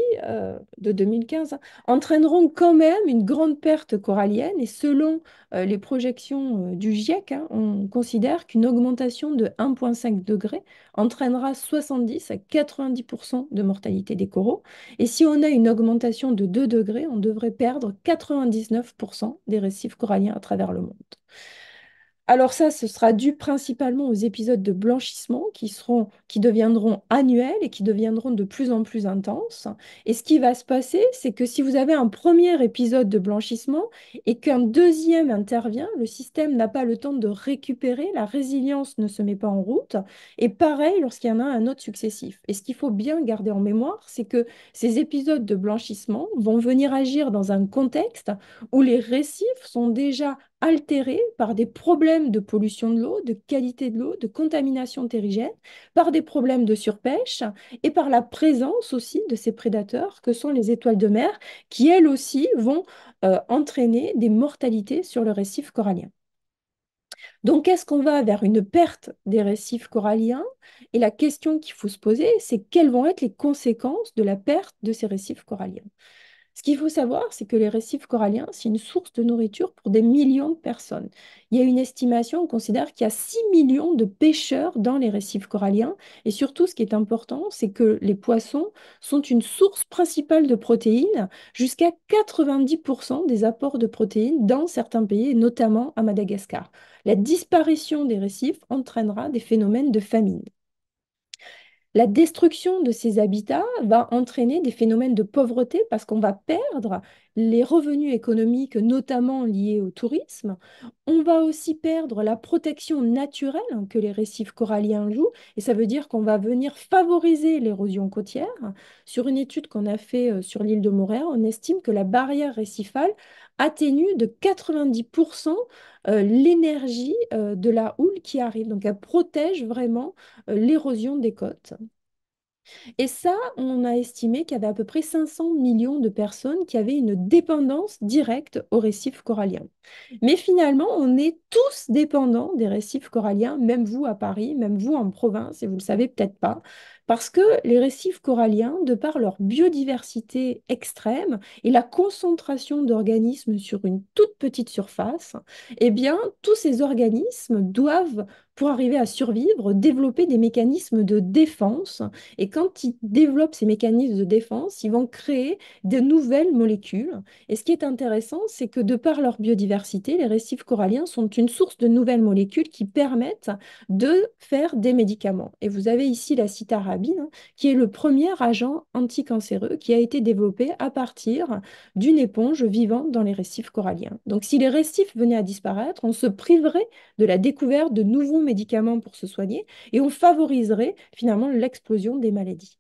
de 2015 entraîneront quand même une grande perte corallienne, et selon les projections du GIEC, on considère qu'une augmentation de 1,5 degré entraînera 70 à 90% de mortalité des coraux. Et si on a une augmentation de 2 degrés, on devrait perdre 99% des récifs coralliens à travers le monde. Alors ça, ce sera dû principalement aux épisodes de blanchissement qui deviendront annuels et qui deviendront de plus en plus intenses. Et ce qui va se passer, c'est que si vous avez un premier épisode de blanchissement et qu'un deuxième intervient, le système n'a pas le temps de récupérer, la résilience ne se met pas en route. Et pareil lorsqu'il y en a un autre successif. Et ce qu'il faut bien garder en mémoire, c'est que ces épisodes de blanchissement vont venir agir dans un contexte où les récifs sont déjà altérés par des problèmes de pollution de l'eau, de qualité de l'eau, de contamination terrigène, par des problèmes de surpêche et par la présence aussi de ces prédateurs que sont les étoiles de mer, qui elles aussi vont entraîner des mortalités sur le récif corallien. Donc, est-ce qu'on va vers une perte des récifs coralliens? Et la question qu'il faut se poser, c'est quelles vont être les conséquences de la perte de ces récifs coralliens? Ce qu'il faut savoir, c'est que les récifs coralliens, c'est une source de nourriture pour des millions de personnes. Il y a une estimation, on considère qu'il y a 6 millions de pêcheurs dans les récifs coralliens. Et surtout, ce qui est important, c'est que les poissons sont une source principale de protéines, jusqu'à 90% des apports de protéines dans certains pays, et notamment à Madagascar. La disparition des récifs entraînera des phénomènes de famine. La destruction de ces habitats va entraîner des phénomènes de pauvreté parce qu'on va perdre les revenus économiques, notamment liés au tourisme. On va aussi perdre la protection naturelle que les récifs coralliens jouent, et ça veut dire qu'on va venir favoriser l'érosion côtière. Sur une étude qu'on a fait sur l'île de Montréal, on estime que la barrière récifale atténue de 90% l'énergie de la houle qui arrive. Donc elle protège vraiment l'érosion des côtes. Et ça, on a estimé qu'il y avait à peu près 500 millions de personnes qui avaient une dépendance directe aux récifs coralliens. Mais finalement, on est tous dépendants des récifs coralliens, même vous à Paris, même vous en province, et vous ne le savez peut-être pas, Parce que les récifs coralliens, de par leur biodiversité extrême et la concentration d'organismes sur une toute petite surface, eh bien, tous ces organismes doivent, pour arriver à survivre, développer des mécanismes de défense. Et quand ils développent ces mécanismes de défense, ils vont créer de nouvelles molécules. Et ce qui est intéressant, c'est que de par leur biodiversité, les récifs coralliens sont une source de nouvelles molécules qui permettent de faire des médicaments. Et vous avez ici la citarabine, hein, qui est le premier agent anticancéreux qui a été développé à partir d'une éponge vivant dans les récifs coralliens. Donc si les récifs venaient à disparaître, on se priverait de la découverte de nouveaux médicaments pour se soigner et on favoriserait finalement l'explosion des maladies.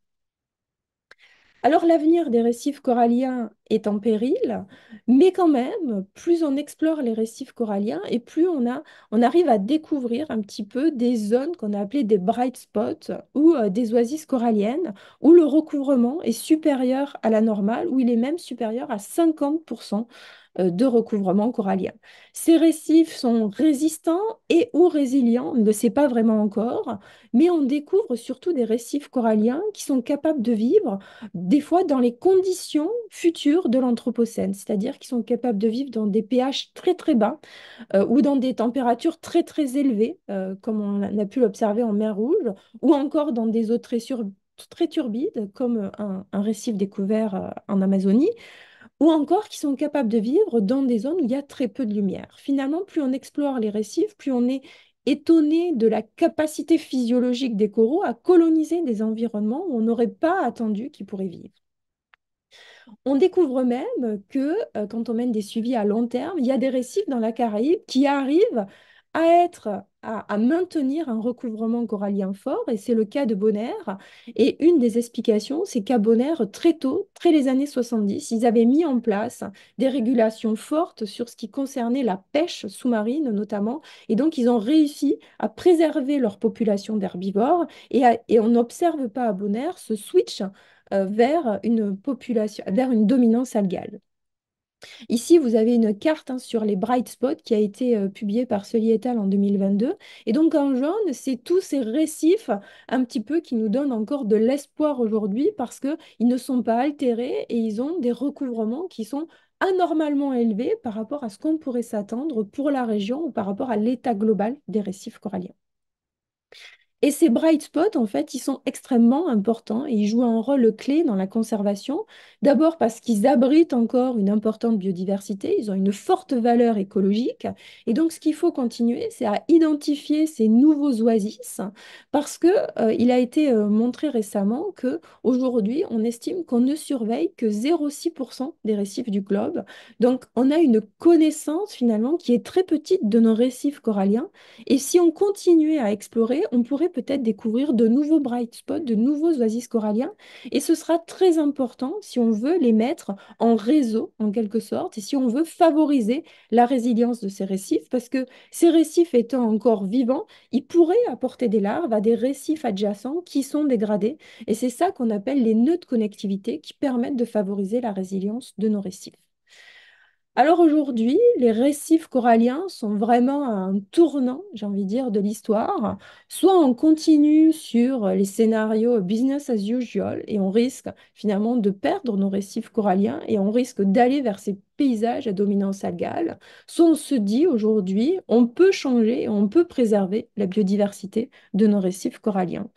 Alors l'avenir des récifs coralliens est en péril, mais quand même, plus on explore les récifs coralliens et plus on arrive à découvrir un petit peu des zones qu'on a appelées des bright spots ou des oasis coralliennes où le recouvrement est supérieur à la normale, où il est même supérieur à 50% de recouvrement corallien. Ces récifs sont résistants et ou résilients, on ne le sait pas vraiment encore, mais on découvre surtout des récifs coralliens qui sont capables de vivre des fois dans les conditions futures de l'Anthropocène, c'est-à-dire qu'ils sont capables de vivre dans des pH très très bas ou dans des températures très très élevées, comme on a pu l'observer en mer Rouge, ou encore dans des eaux très turbides, comme un récif découvert en Amazonie, ou encore qui sont capables de vivre dans des zones où il y a très peu de lumière. Finalement, plus on explore les récifs, plus on est étonné de la capacité physiologique des coraux à coloniser des environnements où on n'aurait pas attendu qu'ils pourraient vivre. On découvre même que quand on mène des suivis à long terme, il y a des récifs dans la Caraïbe qui arrivent à maintenir un recouvrement corallien fort, et c'est le cas de Bonaire. Et une des explications, c'est qu'à Bonaire, très tôt, très les années 70, ils avaient mis en place des régulations fortes sur ce qui concernait la pêche sous-marine notamment, et donc ils ont réussi à préserver leur population d'herbivores, et on n'observe pas à Bonaire ce switch vers une population, vers une dominance algale. Ici, vous avez une carte hein, sur les bright spots qui a été publiée par Sully et al. En 2022. Et donc en jaune, c'est tous ces récifs un petit peu qui nous donnent encore de l'espoir aujourd'hui parce qu'ils ne sont pas altérés et ils ont des recouvrements qui sont anormalement élevés par rapport à ce qu'on pourrait s'attendre pour la région ou par rapport à l'état global des récifs coralliens. Et ces bright spots, en fait, ils sont extrêmement importants et ils jouent un rôle clé dans la conservation. D'abord parce qu'ils abritent encore une importante biodiversité, ils ont une forte valeur écologique. Et donc, ce qu'il faut continuer, c'est à identifier ces nouveaux oasis parce que, il a été montré récemment que aujourd'hui, on estime qu'on ne surveille que 0,6% des récifs du globe. Donc, on a une connaissance finalement qui est très petite de nos récifs coralliens. Et si on continuait à explorer, on pourrait peut-être découvrir de nouveaux bright spots, de nouveaux oasis coralliens. Et ce sera très important si on veut les mettre en réseau, en quelque sorte, et si on veut favoriser la résilience de ces récifs, parce que ces récifs étant encore vivants, ils pourraient apporter des larves à des récifs adjacents qui sont dégradés. Et c'est ça qu'on appelle les nœuds de connectivité qui permettent de favoriser la résilience de nos récifs. Alors aujourd'hui, les récifs coralliens sont vraiment à un tournant, j'ai envie de dire, de l'histoire. Soit on continue sur les scénarios business as usual et on risque finalement de perdre nos récifs coralliens et on risque d'aller vers ces paysages à dominance algale. Soit on se dit aujourd'hui, on peut changer, on peut préserver la biodiversité de nos récifs coralliens.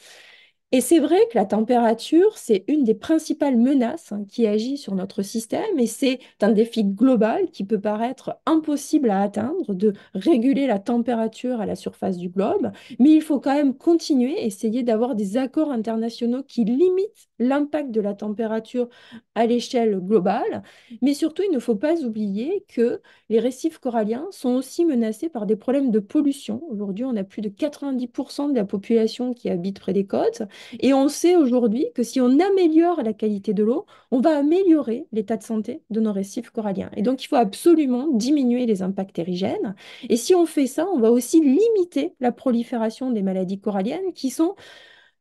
Et c'est vrai que la température, c'est une des principales menaces hein, qui agit sur notre système et c'est un défi global qui peut paraître impossible à atteindre de réguler la température à la surface du globe, mais il faut quand même continuer, essayer d'avoir des accords internationaux qui limitent l'impact de la température à l'échelle globale, mais surtout il ne faut pas oublier que les récifs coralliens sont aussi menacés par des problèmes de pollution. Aujourd'hui, on a plus de 90% de la population qui habite près des côtes. Et on sait aujourd'hui que si on améliore la qualité de l'eau, on va améliorer l'état de santé de nos récifs coralliens. Et donc, il faut absolument diminuer les impacts terrigènes. Et si on fait ça, on va aussi limiter la prolifération des maladies coralliennes qui sont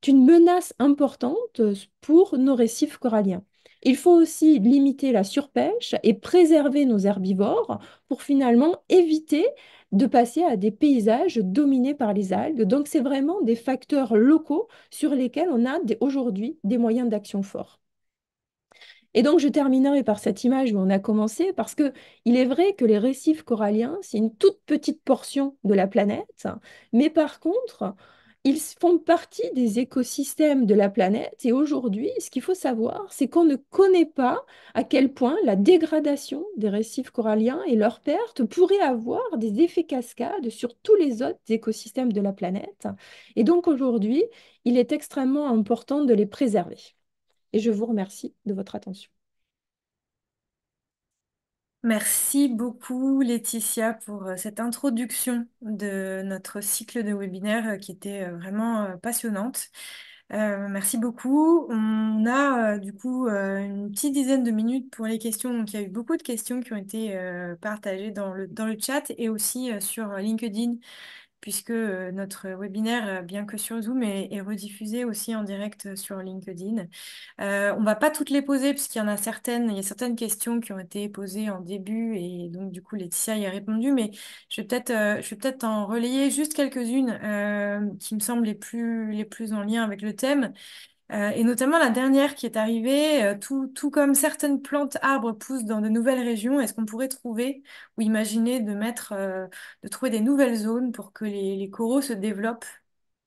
une menace importante pour nos récifs coralliens. Il faut aussi limiter la surpêche et préserver nos herbivores pour finalement éviter de passer à des paysages dominés par les algues. Donc, c'est vraiment des facteurs locaux sur lesquels on a aujourd'hui des moyens d'action forts. Et donc, je terminerai par cette image où on a commencé, parce que il est vrai que les récifs coralliens, c'est une toute petite portion de la planète, mais par contre, ils font partie des écosystèmes de la planète. Et aujourd'hui, ce qu'il faut savoir, c'est qu'on ne connaît pas à quel point la dégradation des récifs coralliens et leur perte pourrait avoir des effets cascades sur tous les autres écosystèmes de la planète. Et donc, aujourd'hui, il est extrêmement important de les préserver. Et je vous remercie de votre attention. Merci beaucoup Laetitia pour cette introduction de notre cycle de webinaire qui était vraiment passionnante. Merci beaucoup. On a du coup une petite dizaine de minutes pour les questions. Donc il y a eu beaucoup de questions qui ont été partagées dans le chat et aussi sur LinkedIn puisque notre webinaire, bien que sur Zoom, est rediffusé aussi en direct sur LinkedIn. On va pas toutes les poser puisqu'il y en a certaines, il y a certaines questions qui ont été posées en début et donc du coup Laetitia y a répondu, mais je vais peut-être en relayer juste quelques-unes qui me semblent les plus en lien avec le thème. Et notamment la dernière qui est arrivée, tout comme certaines plantes arbres poussent dans de nouvelles régions, est-ce qu'on pourrait trouver ou imaginer de trouver des nouvelles zones pour que les coraux se développent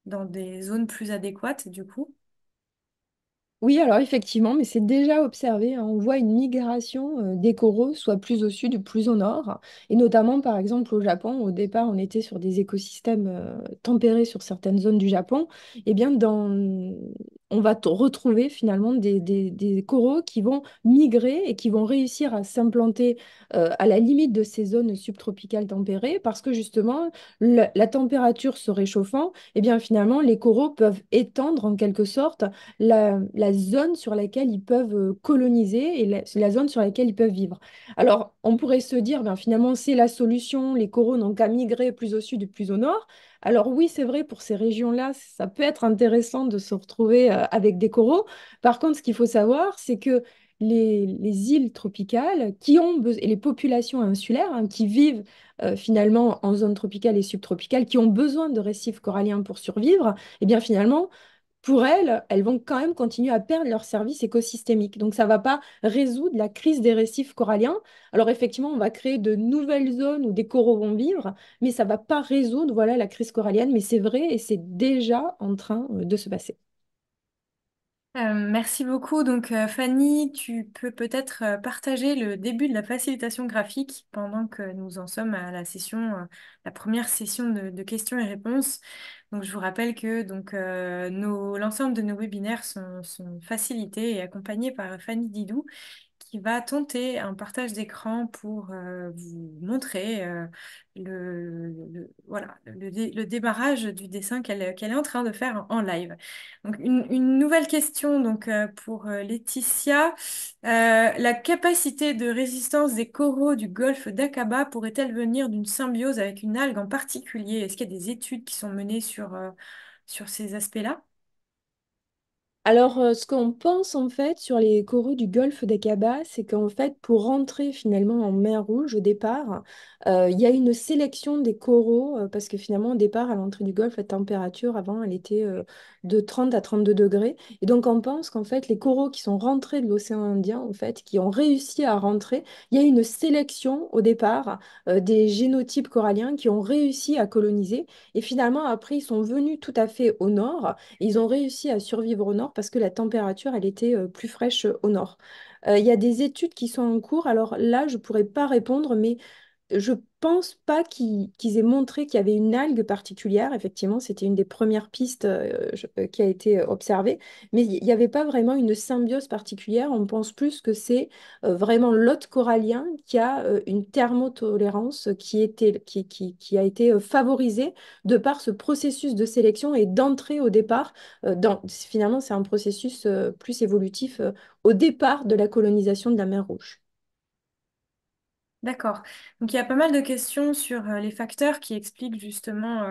dans des zones plus adéquates du coup? Oui, alors effectivement, mais c'est déjà observé, hein. On voit une migration des coraux, soit plus au sud ou plus au nord. Et notamment, par exemple, au Japon, au départ, on était sur des écosystèmes tempérés sur certaines zones du Japon. Et bien, on va retrouver finalement des coraux qui vont migrer et qui vont réussir à s'implanter à la limite de ces zones subtropicales tempérées parce que justement, la température se réchauffant, et bien finalement, les coraux peuvent étendre en quelque sorte la zone sur laquelle ils peuvent coloniser et la zone sur laquelle ils peuvent vivre. Alors, on pourrait se dire, ben, finalement, c'est la solution, les coraux n'ont qu'à migrer plus au sud et plus au nord. Alors oui, c'est vrai, pour ces régions-là, ça peut être intéressant de se retrouver avec des coraux. Par contre, ce qu'il faut savoir, c'est que les îles tropicales et les populations insulaires qui vivent finalement en zone tropicale et subtropicale, qui ont besoin de récifs coralliens pour survivre, eh bien finalement, pour elles, elles vont quand même continuer à perdre leur service écosystémique. Donc, ça ne va pas résoudre la crise des récifs coralliens. Alors, effectivement, on va créer de nouvelles zones où des coraux vont vivre, mais ça ne va pas résoudre, voilà, la crise corallienne. Mais c'est vrai et c'est déjà en train de se passer. Merci beaucoup. Donc, Fanny, tu peux peut-être partager le début de la facilitation graphique pendant que nous en sommes à la session, la première session de questions et réponses. Donc, je vous rappelle que l'ensemble de nos webinaires sont facilités et accompagnés par Fanny Didou, qui va tenter un partage d'écran pour vous montrer le démarrage du dessin qu'elle est en train de faire en live. Donc, une nouvelle question donc, pour Laetitia. La capacité de résistance des coraux du golfe d'Aqaba pourrait-elle venir d'une symbiose avec une algue en particulier? Est-ce qu'il y a des études qui sont menées sur ces aspects-là? Alors, ce qu'on pense en fait sur les coraux du golfe d'Aqaba, c'est qu'en fait, pour rentrer finalement en mer Rouge au départ, il y a une sélection des coraux, parce que finalement, au départ, à l'entrée du golfe, la température avant, elle était de 30 à 32 degrés. Et donc, on pense qu'en fait, les coraux qui sont rentrés de l'océan Indien, en fait, qui ont réussi à rentrer, il y a une sélection au départ des génotypes coralliens qui ont réussi à coloniser. Et finalement, après, ils sont venus tout à fait au nord. Ils ont réussi à survivre au nord parce que la température, elle était plus fraîche au nord. Il y a des études qui sont en cours. Alors là, je ne pourrais pas répondre, mais je pense pas qu'ils aient montré qu'il y avait une algue particulière. Effectivement, c'était une des premières pistes qui a été observée, mais il n'y avait pas vraiment une symbiose particulière. On pense plus que c'est vraiment l'hôte corallien qui a une thermotolérance qui a été favorisée de par ce processus de sélection et d'entrée au départ. Finalement, c'est un processus plus évolutif au départ de la colonisation de la mer Rouge. D'accord. Donc il y a pas mal de questions sur les facteurs qui expliquent justement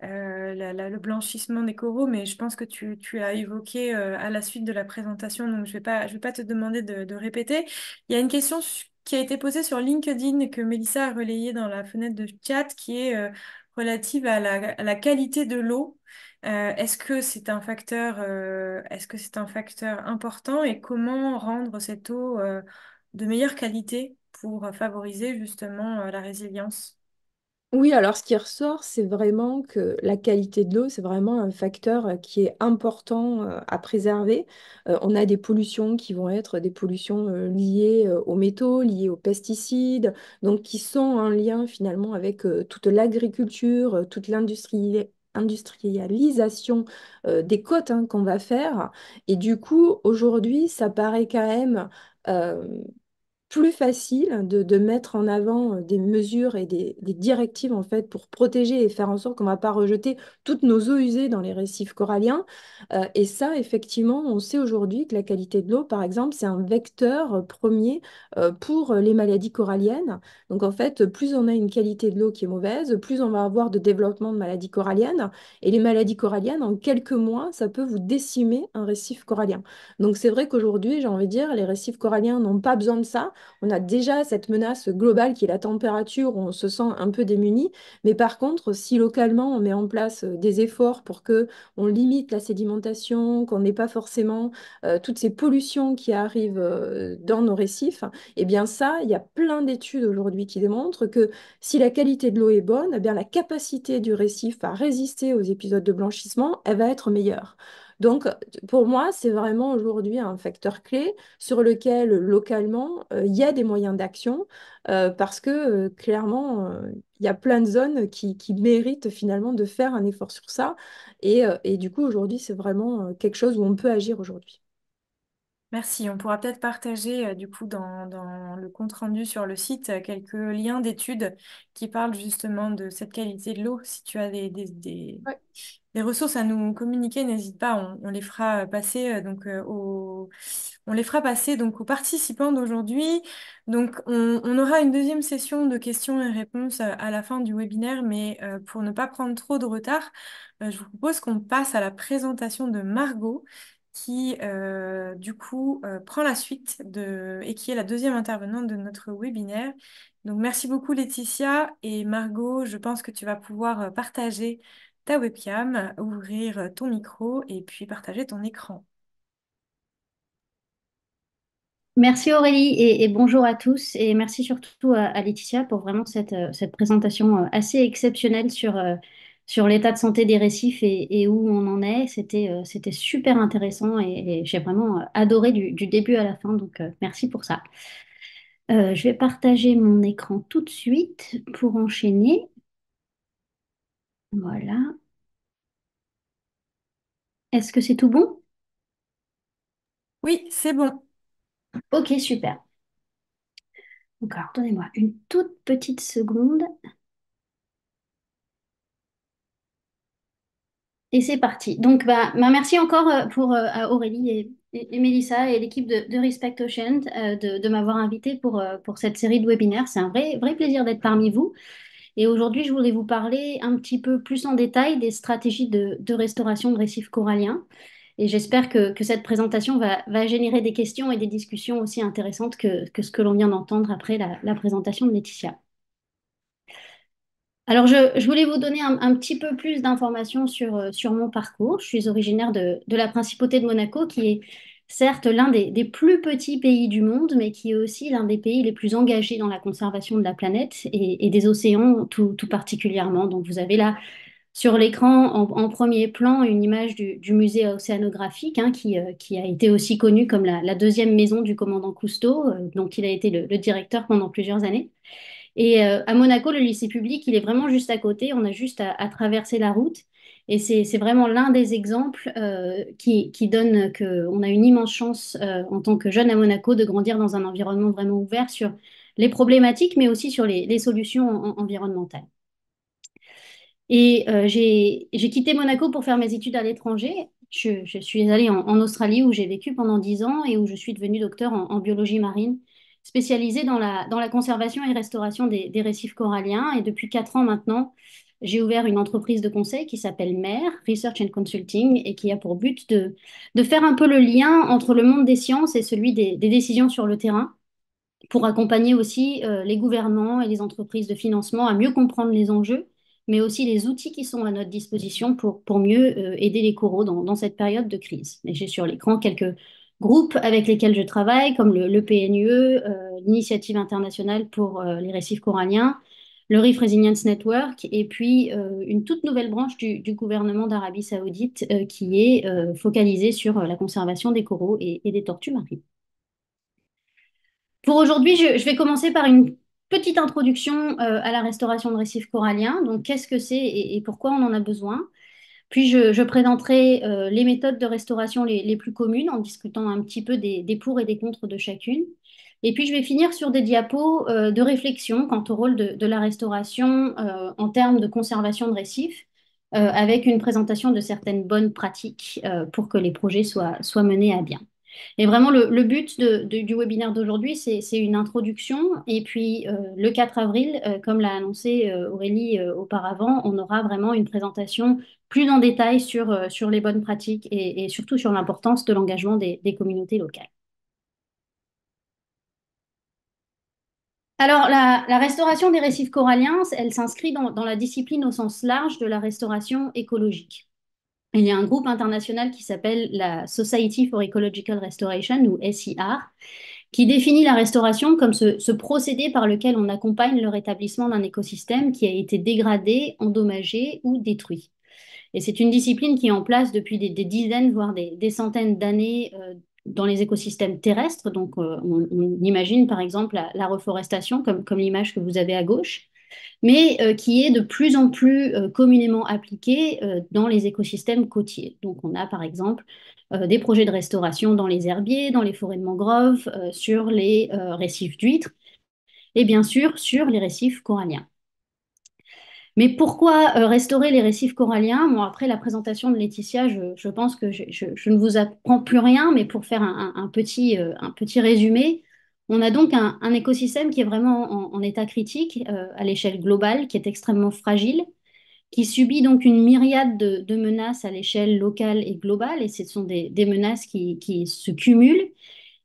le blanchissement des coraux, mais je pense que tu as évoqué à la suite de la présentation, donc je vais pas te demander de répéter. Il y a une question qui a été posée sur LinkedIn et que Mélissa a relayée dans la fenêtre de chat, qui est relative à la qualité de l'eau. Est-ce que c'est un facteur important et comment rendre cette eau de meilleure qualité pour favoriser justement la résilience? Oui, alors ce qui ressort, c'est vraiment que la qualité de l'eau, c'est vraiment un facteur qui est important à préserver. On a des pollutions qui vont être des pollutions liées aux métaux, liées aux pesticides, donc qui sont en lien finalement avec toute l'agriculture, toute industrialisation des côtes qu'on va faire. Et du coup, aujourd'hui, ça paraît quand même euh, plus facile de mettre en avant des mesures et des directives en fait pour protéger et faire en sorte qu'on ne va pas rejeter toutes nos eaux usées dans les récifs coralliens. Et ça, effectivement, on sait aujourd'hui que la qualité de l'eau, par exemple, c'est un vecteur premier pour les maladies coralliennes. Donc en fait, plus on a une qualité de l'eau qui est mauvaise, plus on va avoir de développement de maladies coralliennes. Et les maladies coralliennes, en quelques mois, ça peut vous décimer un récif corallien. Donc c'est vrai qu'aujourd'hui, j'ai envie de dire, les récifs coralliens n'ont pas besoin de ça. On a déjà cette menace globale qui est la température, où on se sent un peu démuni. Mais par contre, si localement on met en place des efforts pour que on limite la sédimentation, qu'on n'ait pas forcément toutes ces pollutions qui arrivent dans nos récifs, eh bien ça, il y a plein d'études aujourd'hui qui démontrent que si la qualité de l'eau est bonne, eh bien la capacité du récif à résister aux épisodes de blanchissement, elle va être meilleure. Donc, pour moi, c'est vraiment aujourd'hui un facteur clé sur lequel localement il y a des moyens d'action parce que clairement il y a plein de zones qui méritent finalement de faire un effort sur ça et du coup aujourd'hui c'est vraiment quelque chose où on peut agir aujourd'hui. Merci. On pourra peut-être partager du coup dans le compte-rendu sur le site quelques liens d'études qui parlent justement de cette qualité de l'eau. Si tu as Ouais. des ressources à nous communiquer, n'hésite pas, on les fera passer on les fera passer donc aux participants d'aujourd'hui. Donc on aura une deuxième session de questions et réponses à la fin du webinaire, mais pour ne pas prendre trop de retard, je vous propose qu'on passe à la présentation de Margot qui du coup prend la suite et qui est la deuxième intervenante de notre webinaire. Donc merci beaucoup Laetitia et Margot, je pense que tu vas pouvoir partager ta webcam, ouvrir ton micro et puis partager ton écran. Merci Aurélie et bonjour à tous et merci surtout à Laetitia pour vraiment cette présentation assez exceptionnelle sur l'état de santé des récifs et où on en est. C'était super intéressant et j'ai vraiment adoré du début à la fin, donc merci pour ça. Je vais partager mon écran tout de suite pour enchaîner. Voilà. Est-ce que c'est tout bon? Oui, c'est bon. Ok, super. Donc alors, donnez-moi une toute petite seconde. Et c'est parti. Donc, merci encore à Aurélie et Mélissa et l'équipe de Respect Ocean de m'avoir invitée pour cette série de webinaires. C'est un vrai plaisir d'être parmi vous. Et aujourd'hui, je voulais vous parler un petit peu plus en détail des stratégies de restauration de récifs coralliens. Et j'espère que cette présentation va générer des questions et des discussions aussi intéressantes que ce que l'on vient d'entendre après la présentation de Laetitia. Alors, je voulais vous donner un petit peu plus d'informations sur mon parcours. Je suis originaire de la Principauté de Monaco, qui est certes l'un des plus petits pays du monde, mais qui est aussi l'un des pays les plus engagés dans la conservation de la planète et des océans tout particulièrement. Donc, vous avez là sur l'écran en premier plan une image du musée océanographique, qui a été aussi connu comme la deuxième maison du commandant Cousteau, dont il a été le directeur pendant plusieurs années. Et à Monaco, le lycée public, il est vraiment juste à côté. On a juste à traverser la route. Et c'est vraiment l'un des exemples qui donne qu'on a une immense chance en tant que jeune à Monaco de grandir dans un environnement vraiment ouvert sur les problématiques, mais aussi sur les solutions environnementales. Et j'ai quitté Monaco pour faire mes études à l'étranger. Je suis allée en Australie où j'ai vécu pendant 10 ans et où je suis devenue docteur en biologie marine, spécialisée dans la conservation et restauration des récifs coralliens. Et depuis 4 ans maintenant, j'ai ouvert une entreprise de conseil qui s'appelle MER, Research and Consulting, et qui a pour but de faire un peu le lien entre le monde des sciences et celui des décisions sur le terrain pour accompagner aussi les gouvernements et les entreprises de financement à mieux comprendre les enjeux, mais aussi les outils qui sont à notre disposition pour mieux aider les coraux dans cette période de crise. Et j'ai sur l'écran quelques groupes avec lesquels je travaille, comme le PNUE, l'Initiative internationale pour les récifs coralliens, le Reef Resilience Network, et puis une toute nouvelle branche du gouvernement d'Arabie Saoudite qui est focalisée sur la conservation des coraux et des tortues marines. Pour aujourd'hui, je vais commencer par une petite introduction à la restauration de récifs coralliens. Donc, qu'est-ce que c'est et pourquoi on en a besoin? Puis, je présenterai les méthodes de restauration les plus communes en discutant un petit peu des pour et des contre de chacune. Et puis, je vais finir sur des diapos de réflexion quant au rôle de la restauration en termes de conservation de récifs, avec une présentation de certaines bonnes pratiques pour que les projets soient menés à bien. Et vraiment, le but du webinaire d'aujourd'hui, c'est une introduction. Et puis, le 4 avril, comme l'a annoncé Aurélie auparavant, on aura vraiment une présentation plus en détail sur les bonnes pratiques et surtout sur l'importance de l'engagement des communautés locales. Alors, la restauration des récifs coralliens, elle s'inscrit dans la discipline au sens large de la restauration écologique. Il y a un groupe international qui s'appelle la Society for Ecological Restoration, ou SIR, qui définit la restauration comme ce procédé par lequel on accompagne le rétablissement d'un écosystème qui a été dégradé, endommagé ou détruit. Et c'est une discipline qui est en place depuis des dizaines, voire des centaines d'années dans les écosystèmes terrestres. Donc, on imagine par exemple la reforestation, comme l'image que vous avez à gauche, mais qui est de plus en plus communément appliquée dans les écosystèmes côtiers. Donc, on a par exemple des projets de restauration dans les herbiers, dans les forêts de mangroves, sur les récifs d'huîtres et bien sûr sur les récifs coralliens. Mais pourquoi restaurer les récifs coralliens? Bon, après la présentation de Laetitia, je pense que je ne vous apprends plus rien, mais pour faire un petit résumé, on a donc un écosystème qui est vraiment en état critique à l'échelle globale, qui est extrêmement fragile, qui subit donc une myriade de menaces à l'échelle locale et globale, et ce sont des menaces qui se cumulent.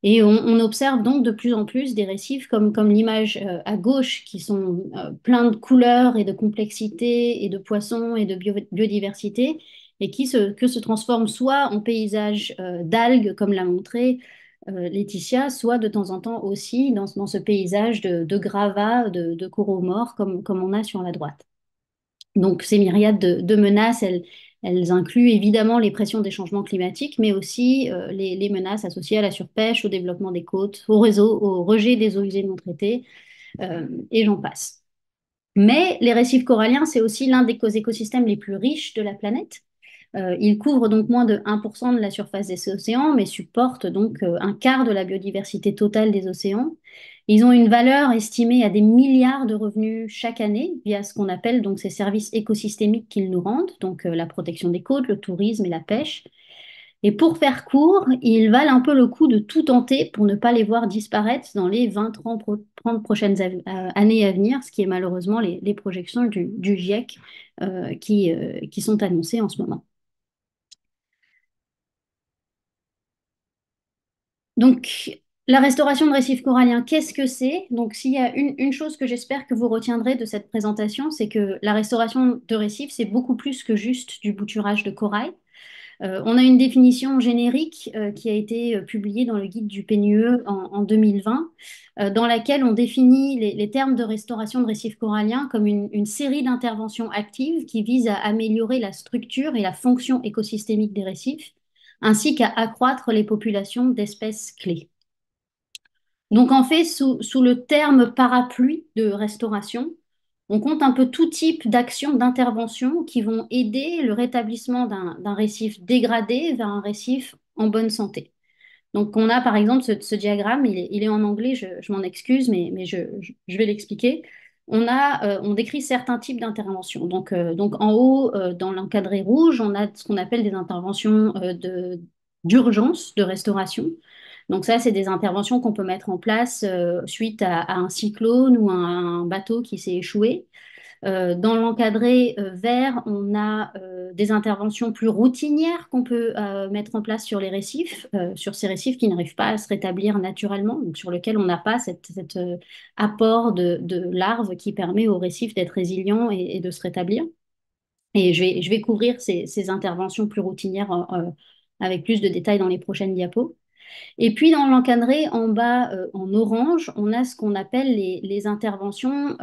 Et on observe donc de plus en plus des récifs comme l'image à gauche, qui sont pleins de couleurs et de complexité et de poissons et de biodiversité, et que se transforment soit en paysages d'algues, comme l'a montré Laetitia, soit de temps en temps aussi dans ce paysage de gravats, de coraux morts, comme on a sur la droite. Donc ces myriades de menaces, elles incluent évidemment les pressions des changements climatiques, mais aussi les menaces associées à la surpêche, au développement des côtes, au rejet des eaux usées non traitées, et j'en passe. Mais les récifs coralliens, c'est aussi l'un des écosystèmes les plus riches de la planète. Ils couvrent donc moins de 1% de la surface des océans, mais supportent donc un quart de la biodiversité totale des océans. Ils ont une valeur estimée à des milliards de revenus chaque année via ce qu'on appelle donc ces services écosystémiques qu'ils nous rendent, donc la protection des côtes, le tourisme et la pêche. Et pour faire court, ils valent un peu le coup de tout tenter pour ne pas les voir disparaître dans les 20-30 prochaines années à venir, ce qui est malheureusement les projections du GIEC qui sont annoncées en ce moment. Donc, la restauration de récifs coralliens, qu'est-ce que c'est? Donc, s'il y a une chose que j'espère que vous retiendrez de cette présentation, c'est que la restauration de récifs, c'est beaucoup plus que juste du bouturage de corail. On a une définition générique qui a été publiée dans le guide du PNUE en 2020, dans laquelle on définit les termes de restauration de récifs coralliens comme une série d'interventions actives qui visent à améliorer la structure et la fonction écosystémique des récifs, ainsi qu'à accroître les populations d'espèces clés. Donc en fait, sous le terme parapluie de restauration, on compte un peu tout type d'actions, d'interventions qui vont aider le rétablissement d'un récif dégradé vers un récif en bonne santé. Donc on a par exemple ce diagramme, il est en anglais, je m'en excuse, mais je vais l'expliquer. On décrit certains types d'interventions. Donc en haut, dans l'encadré rouge, on a ce qu'on appelle des interventions d'urgence, de restauration. Donc ça, c'est des interventions qu'on peut mettre en place suite à un cyclone ou à un bateau qui s'est échoué. Dans l'encadré vert, on a des interventions plus routinières qu'on peut mettre en place sur les récifs, sur ces récifs qui n'arrivent pas à se rétablir naturellement, donc sur lesquels on n'a pas cet apport de larves qui permet au récif d'être résilient et de se rétablir. Et je vais couvrir ces interventions plus routinières avec plus de détails dans les prochaines diapos. Et puis dans l'encadré, en bas, en orange, on a ce qu'on appelle les interventions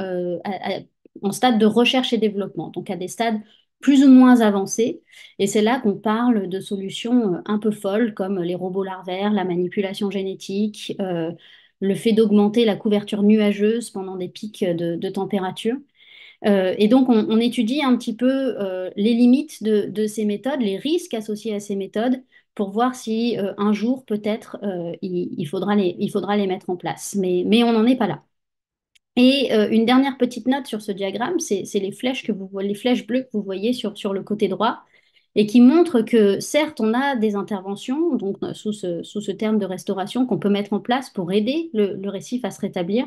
en stade de recherche et développement, donc à des stades plus ou moins avancés. Et c'est là qu'on parle de solutions un peu folles, comme les robots larvaires, la manipulation génétique, le fait d'augmenter la couverture nuageuse pendant des pics de température. Et donc, on étudie un petit peu les limites de ces méthodes, les risques associés à ces méthodes, pour voir si un jour, peut-être, il faudra les mettre en place. Mais on n'en est pas là. Et une dernière petite note sur ce diagramme, c'est les flèches les flèches bleues que vous voyez sur le côté droit, et qui montrent que certes, on a des interventions, donc sous ce terme de restauration, qu'on peut mettre en place pour aider le récif à se rétablir.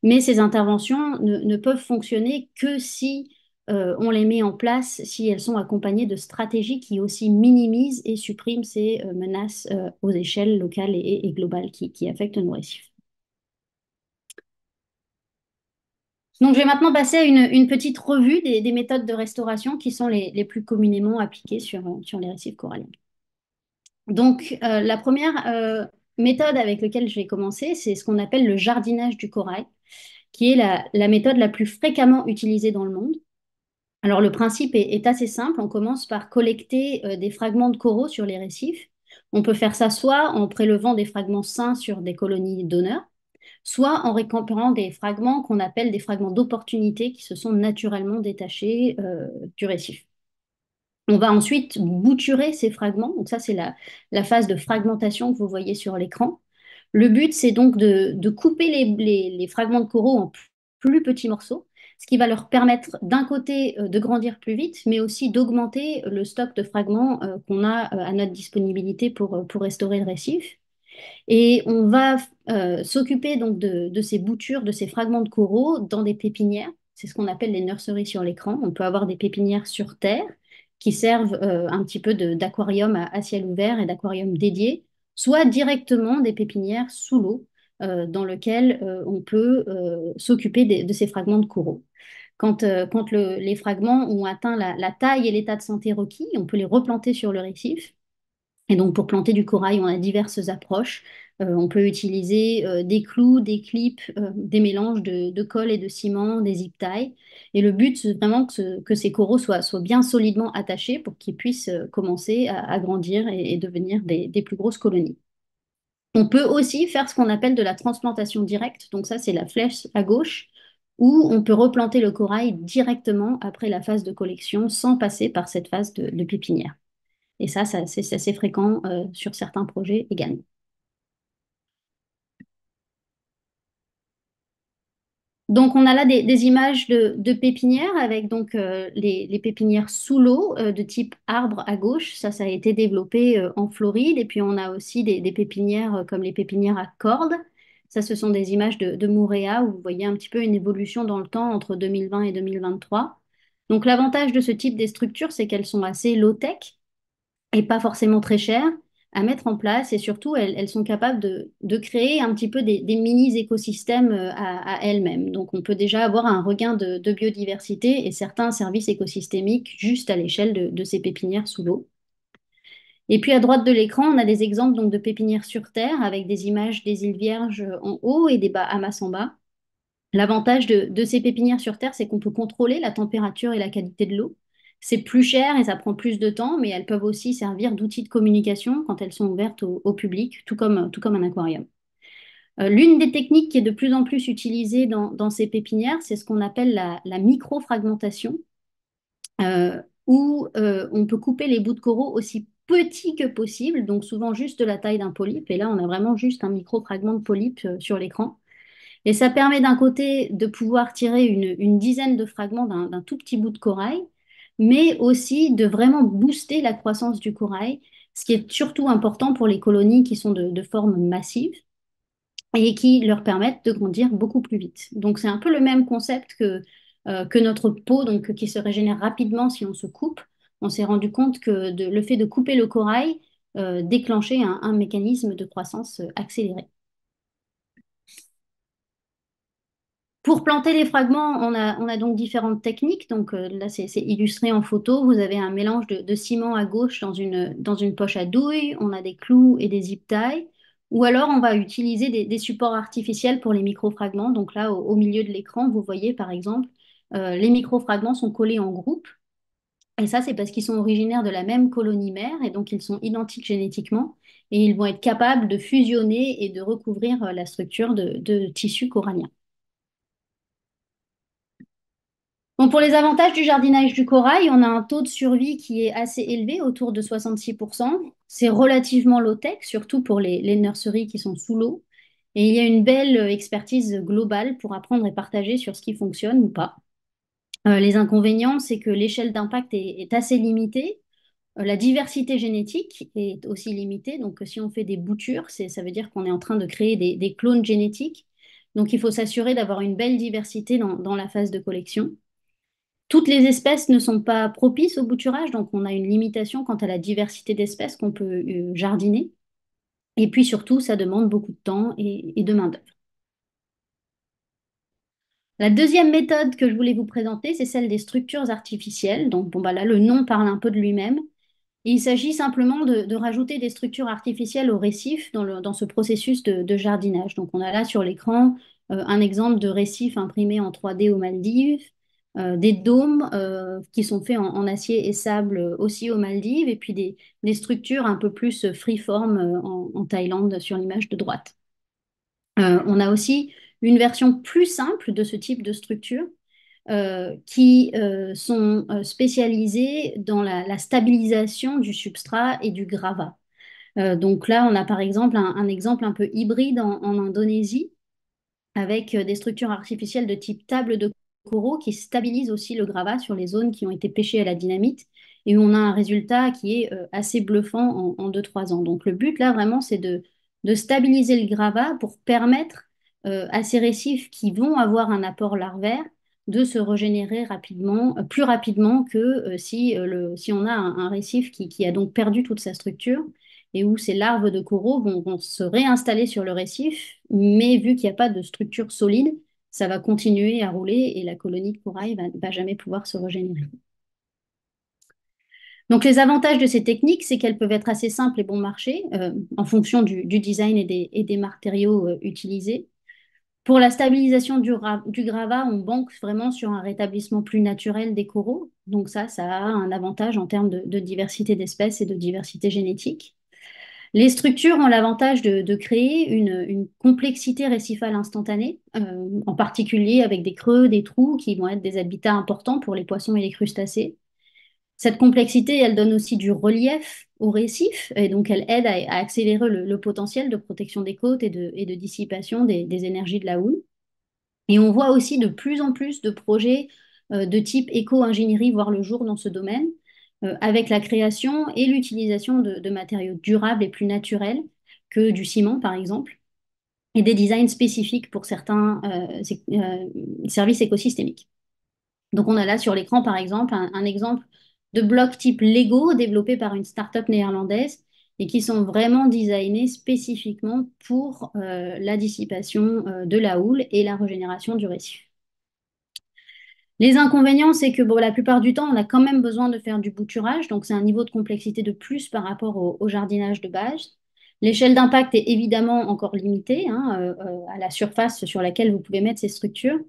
Mais ces interventions ne peuvent fonctionner que si on les met en place, si elles sont accompagnées de stratégies qui aussi minimisent et suppriment ces menaces aux échelles locales et globales qui affectent nos récifs. Donc, je vais maintenant passer à une petite revue des méthodes de restauration qui sont les plus communément appliquées sur les récifs coralliens. Donc, la première méthode avec laquelle je vais commencer, c'est ce qu'on appelle le jardinage du corail, qui est la méthode la plus fréquemment utilisée dans le monde. Alors le principe est assez simple, on commence par collecter des fragments de coraux sur les récifs. On peut faire ça soit en prélevant des fragments sains sur des colonies donneurs, soit en récupérant des fragments qu'on appelle des fragments d'opportunité qui se sont naturellement détachés du récif. On va ensuite bouturer ces fragments, donc ça c'est la phase de fragmentation que vous voyez sur l'écran. Le but, c'est donc de couper les fragments de coraux en plus petits morceaux, ce qui va leur permettre d'un côté de grandir plus vite, mais aussi d'augmenter le stock de fragments qu'on a à notre disponibilité pour restaurer le récif. Et on va s'occuper donc de ces boutures, de ces fragments de coraux dans des pépinières. C'est ce qu'on appelle les nurseries sur l'écran. On peut avoir des pépinières sur terre qui servent un petit peu d'aquarium à ciel ouvert et d'aquarium dédié, soit directement des pépinières sous l'eau dans lesquelles on peut s'occuper de ces fragments de coraux. Quand les fragments ont atteint la taille et l'état de santé requis, on peut les replanter sur le récif. Et donc, pour planter du corail, on a diverses approches. On peut utiliser des clous, des clips, des mélanges de colle et de ciment, des zip ties. Et le but, c'est vraiment que ces coraux soient bien solidement attachés pour qu'ils puissent commencer à grandir et devenir des plus grosses colonies. On peut aussi faire ce qu'on appelle de la transplantation directe. Donc ça, c'est la flèche à gauche, où on peut replanter le corail directement après la phase de collection sans passer par cette phase de pépinière. Et ça c'est assez fréquent sur certains projets également. Donc, on a là des images de pépinières avec donc les pépinières sous l'eau de type arbre à gauche. Ça a été développé en Floride. Et puis, on a aussi des pépinières comme les pépinières à cordes. Ça, ce sont des images de Moorea où vous voyez un petit peu une évolution dans le temps entre 2020 et 2023. Donc, l'avantage de ce type de structures, c'est qu'elles sont assez low-tech et pas forcément très chères à mettre en place et surtout elles sont capables de créer un petit peu des mini-écosystèmes à elles-mêmes. Donc on peut déjà avoir un regain de biodiversité et certains services écosystémiques juste à l'échelle de ces pépinières sous l'eau. Et puis à droite de l'écran, on a des exemples donc, de pépinières sur terre avec des images des îles Vierges en haut et des Bahamas en bas. L'avantage de ces pépinières sur terre, c'est qu'on peut contrôler la température et la qualité de l'eau. C'est plus cher et ça prend plus de temps, mais elles peuvent aussi servir d'outils de communication quand elles sont ouvertes au public, tout comme un aquarium. L'une des techniques qui est de plus en plus utilisée dans ces pépinières, c'est ce qu'on appelle la microfragmentation, où on peut couper les bouts de coraux aussi petits que possible, donc souvent juste de la taille d'un polype. Et là, on a vraiment juste un microfragment de polype sur l'écran. Et ça permet d'un côté de pouvoir tirer une dizaine de fragments d'un tout petit bout de corail, mais aussi de vraiment booster la croissance du corail, ce qui est surtout important pour les colonies qui sont de forme massive et qui leur permettent de grandir beaucoup plus vite. Donc c'est un peu le même concept que que notre peau, donc qui se régénère rapidement si on se coupe. On s'est rendu compte que le fait de couper le corail déclenchait un mécanisme de croissance accéléré. Pour planter les fragments, on a donc différentes techniques. Donc là, c'est illustré en photo. Vous avez un mélange de ciment à gauche dans une poche à douille. On a des clous et des zip ties. Ou alors, on va utiliser des supports artificiels pour les microfragments. Donc là, au milieu de l'écran, vous voyez par exemple, les microfragments sont collés en groupe. Et ça, c'est parce qu'ils sont originaires de la même colonie mère et donc ils sont identiques génétiquement. Et ils vont être capables de fusionner et de recouvrir la structure de tissu corallien. Bon, pour les avantages du jardinage du corail, on a un taux de survie qui est assez élevé, autour de 66%. C'est relativement low-tech, surtout pour les nurseries qui sont sous l'eau. Et il y a une belle expertise globale pour apprendre et partager sur ce qui fonctionne ou pas. Les inconvénients, c'est que l'échelle d'impact est assez limitée. La diversité génétique est aussi limitée. Donc, si on fait des boutures, ça veut dire qu'on est en train de créer des clones génétiques. Donc, il faut s'assurer d'avoir une belle diversité dans la phase de collection. Toutes les espèces ne sont pas propices au bouturage, donc on a une limitation quant à la diversité d'espèces qu'on peut jardiner. Et puis surtout, ça demande beaucoup de temps et de main-d'œuvre. La deuxième méthode que je voulais vous présenter, c'est celle des structures artificielles. Donc, bon, bah là, le nom parle un peu de lui-même. Il s'agit simplement de rajouter des structures artificielles au récif dans ce processus de jardinage. Donc, on a là sur l'écran un exemple de récif imprimé en 3D aux Maldives, des dômes qui sont faits en acier et sable aussi aux Maldives, et puis des structures un peu plus freeform en Thaïlande sur l'image de droite. On a aussi une version plus simple de ce type de structure qui sont spécialisés dans la stabilisation du substrat et du gravat. Donc là, on a par exemple un exemple un peu hybride en Indonésie, avec des structures artificielles de type table de coraux qui stabilisent aussi le gravat sur les zones qui ont été pêchées à la dynamite, et où on a un résultat qui est assez bluffant en 2-3 ans. Donc le but là, vraiment, c'est de stabiliser le gravat pour permettre à ces récifs qui vont avoir un apport larvaire de se régénérer rapidement, plus rapidement que si on a un récif qui a donc perdu toute sa structure et où ces larves de coraux vont se réinstaller sur le récif, mais vu qu'il n'y a pas de structure solide, ça va continuer à rouler et la colonie de corail va jamais pouvoir se régénérer. Donc les avantages de ces techniques, c'est qu'elles peuvent être assez simples et bon marché en fonction du design et des matériaux utilisés. Pour la stabilisation du gravat, on banque vraiment sur un rétablissement plus naturel des coraux. Donc ça a un avantage en termes de diversité d'espèces et de diversité génétique. Les structures ont l'avantage de créer une complexité récifale instantanée, en particulier avec des creux, des trous qui vont être des habitats importants pour les poissons et les crustacés. Cette complexité, elle donne aussi du relief au récif et donc elle aide à accélérer le potentiel de protection des côtes et de dissipation des énergies de la houle. Et on voit aussi de plus en plus de projets de type éco-ingénierie voir le jour dans ce domaine, avec la création et l'utilisation de matériaux durables et plus naturels que du ciment, par exemple, et des designs spécifiques pour certains services écosystémiques. Donc on a là sur l'écran, par exemple, un exemple de blocs type Lego développés par une start-up néerlandaise et qui sont vraiment designés spécifiquement pour la dissipation de la houle et la régénération du récif. Les inconvénients, c'est que bon, la plupart du temps, on a quand même besoin de faire du bouturage, donc c'est un niveau de complexité de plus par rapport au jardinage de base. L'échelle d'impact est évidemment encore limitée à la surface sur laquelle vous pouvez mettre ces structures.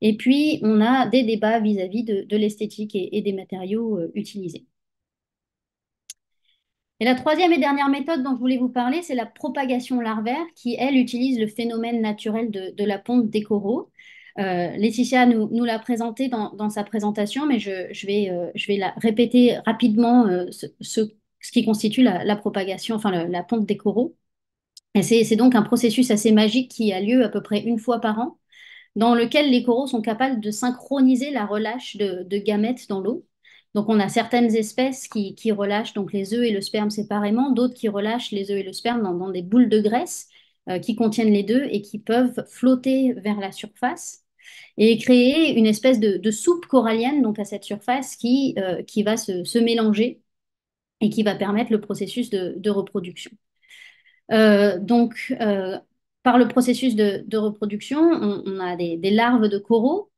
Et puis, on a des débats vis-à-vis de l'esthétique et des matériaux utilisés. Et la troisième et dernière méthode dont je voulais vous parler, c'est la propagation larvaire qui, elle, utilise le phénomène naturel de la ponte des coraux. Laetitia nous l'a présenté dans sa présentation, mais je vais la répéter rapidement ce qui constitue la propagation, enfin la ponte des coraux. Et c'est donc un processus assez magique qui a lieu à peu près une fois par an, dans lequel les coraux sont capables de synchroniser la relâche de gamètes dans l'eau. Donc, on a certaines espèces qui relâchent donc les œufs et le sperme séparément, d'autres qui relâchent les œufs et le sperme dans des boules de graisse qui contiennent les deux et qui peuvent flotter vers la surface. et créer une espèce de soupe corallienne donc à cette surface qui va se mélanger et qui va permettre le processus de reproduction. Donc, par le processus de reproduction, on a des larves de coraux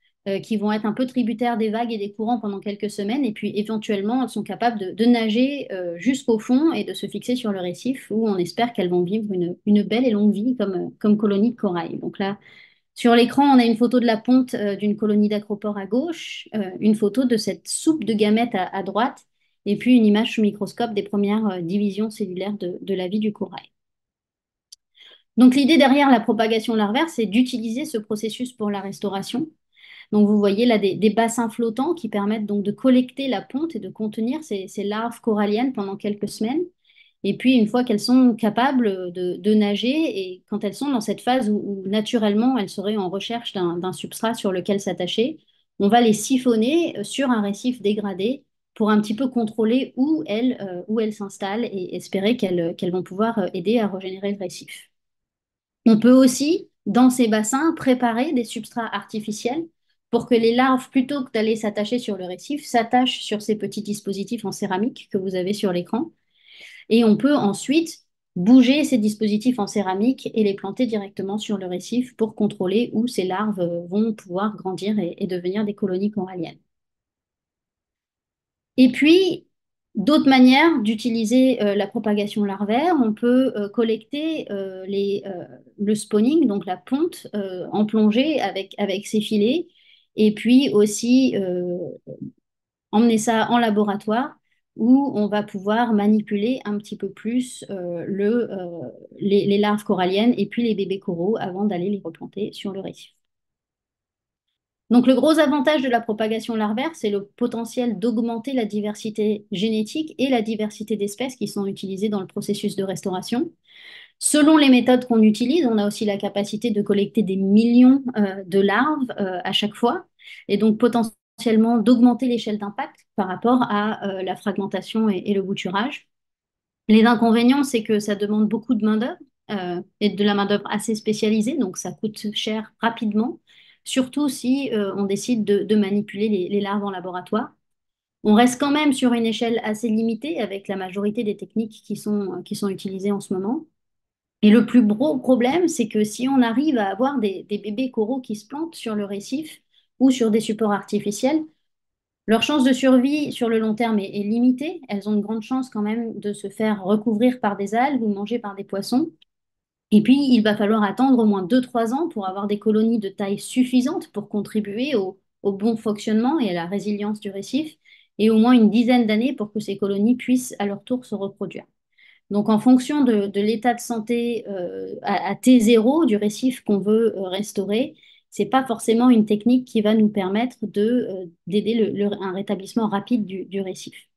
qui vont être un peu tributaires des vagues et des courants pendant quelques semaines, et puis éventuellement, elles sont capables de nager jusqu'au fond et de se fixer sur le récif, où on espère qu'elles vont vivre une belle et longue vie comme colonie de corail. Donc là, sur l'écran, on a une photo de la ponte d'une colonie d'acropores à gauche, une photo de cette soupe de gamètes à droite, et puis une image sous microscope des premières divisions cellulaires de la vie du corail. Donc l'idée derrière la propagation larvaire, c'est d'utiliser ce processus pour la restauration. Donc vous voyez là des bassins flottants qui permettent donc de collecter la ponte et de contenir ces larves coralliennes pendant quelques semaines. Et puis une fois qu'elles sont capables de nager et quand elles sont dans cette phase où naturellement elles seraient en recherche d'un substrat sur lequel s'attacher, on va les siphonner sur un récif dégradé pour un petit peu contrôler où elles s'installent et espérer qu'elles vont pouvoir aider à régénérer le récif. On peut aussi, dans ces bassins, préparer des substrats artificiels pour que les larves, plutôt que d'aller s'attacher sur le récif, s'attachent sur ces petits dispositifs en céramique que vous avez sur l'écran. Et on peut ensuite bouger ces dispositifs en céramique et les planter directement sur le récif pour contrôler où ces larves vont pouvoir grandir et devenir des colonies coralliennes. Et puis, d'autres manières d'utiliser la propagation larvaire, on peut collecter le spawning, donc la ponte en plongée avec ses filets, et puis aussi emmener ça en laboratoire où on va pouvoir manipuler un petit peu plus les larves coralliennes et puis les bébés coraux avant d'aller les replanter sur le récif. Donc le gros avantage de la propagation larvaire, c'est le potentiel d'augmenter la diversité génétique et la diversité d'espèces qui sont utilisées dans le processus de restauration. Selon les méthodes qu'on utilise, on a aussi la capacité de collecter des millions de larves à chaque fois, et donc potentiellement d'augmenter l'échelle d'impact par rapport à la fragmentation et le bouturage. Les inconvénients, c'est que ça demande beaucoup de main-d'œuvre et de la main-d'œuvre assez spécialisée, donc ça coûte cher rapidement, surtout si on décide de manipuler les larves en laboratoire. On reste quand même sur une échelle assez limitée avec la majorité des techniques qui sont utilisées en ce moment. Et le plus gros problème, c'est que si on arrive à avoir des bébés coraux qui se plantent sur le récif ou sur des supports artificiels, leur chance de survie sur le long terme est limitée. Elles ont de grandes chances quand même de se faire recouvrir par des algues ou manger par des poissons. Et puis, il va falloir attendre au moins 2-3 ans pour avoir des colonies de taille suffisante pour contribuer au bon fonctionnement et à la résilience du récif, et au moins une dizaine d'années pour que ces colonies puissent à leur tour se reproduire. Donc, en fonction de l'état de santé à T0 du récif qu'on veut restaurer, c'est pas forcément une technique qui va nous permettre d'aider un rétablissement rapide du récif.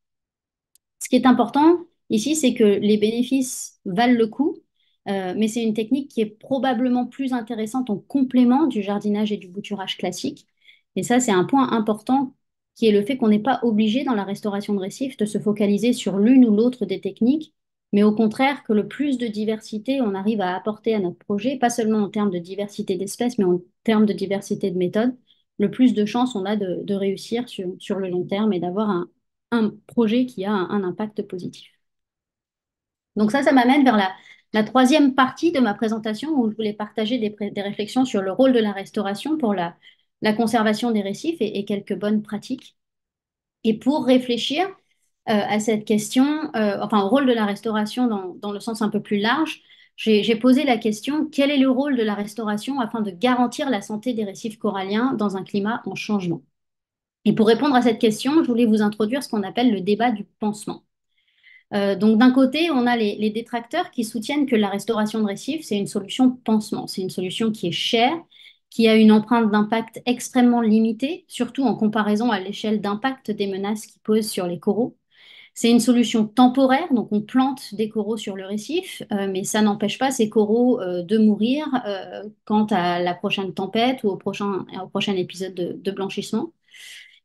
Ce qui est important ici, c'est que les bénéfices valent le coup, mais c'est une technique qui est probablement plus intéressante en complément du jardinage et du bouturage classique. Et ça, c'est un point important qui est le fait qu'on n'est pas obligé dans la restauration de récifs de se focaliser sur l'une ou l'autre des techniques, mais au contraire que le plus de diversité on arrive à apporter à notre projet, pas seulement en termes de diversité d'espèces, mais en termes de diversité de méthodes, le plus de chances on a de réussir sur le long terme et d'avoir un projet qui a un impact positif. Donc ça m'amène vers la troisième partie de ma présentation où je voulais partager des réflexions sur le rôle de la restauration pour la conservation des récifs et quelques bonnes pratiques. Et pour réfléchir à cette question, enfin au rôle de la restauration dans le sens un peu plus large, j'ai posé la question, quel est le rôle de la restauration afin de garantir la santé des récifs coralliens dans un climat en changement? Et pour répondre à cette question, je voulais vous introduire ce qu'on appelle le débat du pansement. Donc d'un côté, on a les détracteurs qui soutiennent que la restauration de récifs, c'est une solution pansement. C'est une solution qui est chère, qui a une empreinte d'impact extrêmement limitée, surtout en comparaison à l'échelle d'impact des menaces qui posent sur les coraux. C'est une solution temporaire, donc on plante des coraux sur le récif, mais ça n'empêche pas ces coraux de mourir quant à la prochaine tempête ou au prochain épisode de blanchissement.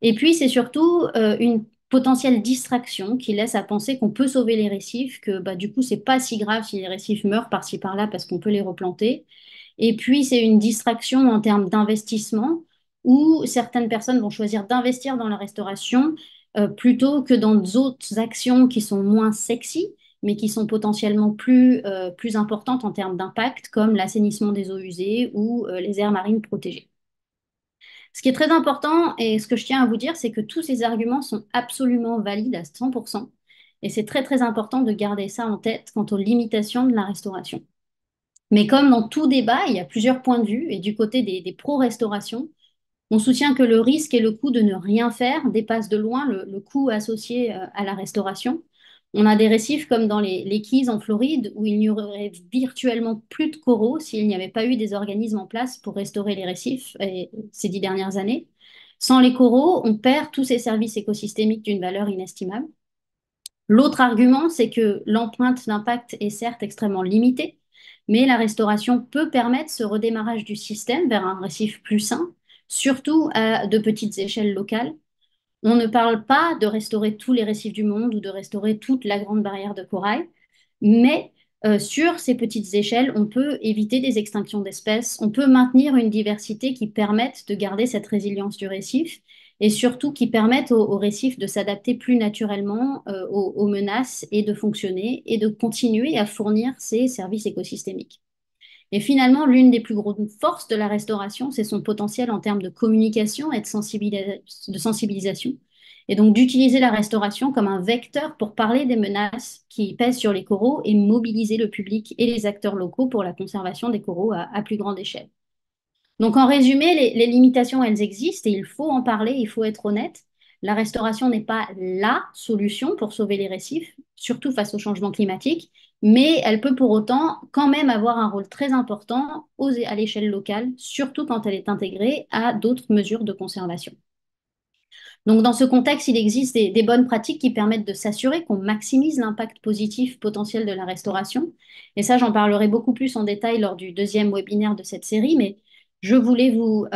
Et puis, c'est surtout une potentielle distraction qui laisse à penser qu'on peut sauver les récifs, que bah, du coup, c'est pas si grave si les récifs meurent par-ci par-là parce qu'on peut les replanter. Et puis, c'est une distraction en termes d'investissement, où certaines personnes vont choisir d'investir dans la restauration plutôt que dans d'autres actions qui sont moins sexy, mais qui sont potentiellement plus importantes en termes d'impact, comme l'assainissement des eaux usées ou les aires marines protégées. Ce qui est très important et ce que je tiens à vous dire, c'est que tous ces arguments sont absolument valides à 100%. Et c'est très très important de garder ça en tête quant aux limitations de la restauration. Mais comme dans tout débat, il y a plusieurs points de vue et du côté des pro-restauration, on soutient que le risque et le coût de ne rien faire dépassent de loin le coût associé à la restauration. On a des récifs comme dans les Keys en Floride où il n'y aurait virtuellement plus de coraux s'il n'y avait pas eu des organismes en place pour restaurer les récifs ces 10 dernières années. Sans les coraux, on perd tous ces services écosystémiques d'une valeur inestimable. L'autre argument, c'est que l'empreinte d'impact est certes extrêmement limitée, mais la restauration peut permettre ce redémarrage du système vers un récif plus sain, surtout à de petites échelles locales. On ne parle pas de restaurer tous les récifs du monde ou de restaurer toute la grande barrière de corail, mais sur ces petites échelles, on peut éviter des extinctions d'espèces, on peut maintenir une diversité qui permette de garder cette résilience du récif et surtout qui permette au récif de s'adapter plus naturellement aux menaces et de fonctionner et de continuer à fournir ses services écosystémiques. Et finalement, l'une des plus grandes forces de la restauration, c'est son potentiel en termes de communication et de sensibilisation. Et donc d'utiliser la restauration comme un vecteur pour parler des menaces qui pèsent sur les coraux et mobiliser le public et les acteurs locaux pour la conservation des coraux à plus grande échelle. Donc en résumé, les limitations, elles existent et il faut en parler, il faut être honnête. La restauration n'est pas la solution pour sauver les récifs, surtout face au changement climatique, mais elle peut pour autant quand même avoir un rôle très important à l'échelle locale, surtout quand elle est intégrée à d'autres mesures de conservation. Donc, dans ce contexte, il existe des bonnes pratiques qui permettent de s'assurer qu'on maximise l'impact positif potentiel de la restauration. Et ça, j'en parlerai beaucoup plus en détail lors du deuxième webinaire de cette série, mais je voulais vous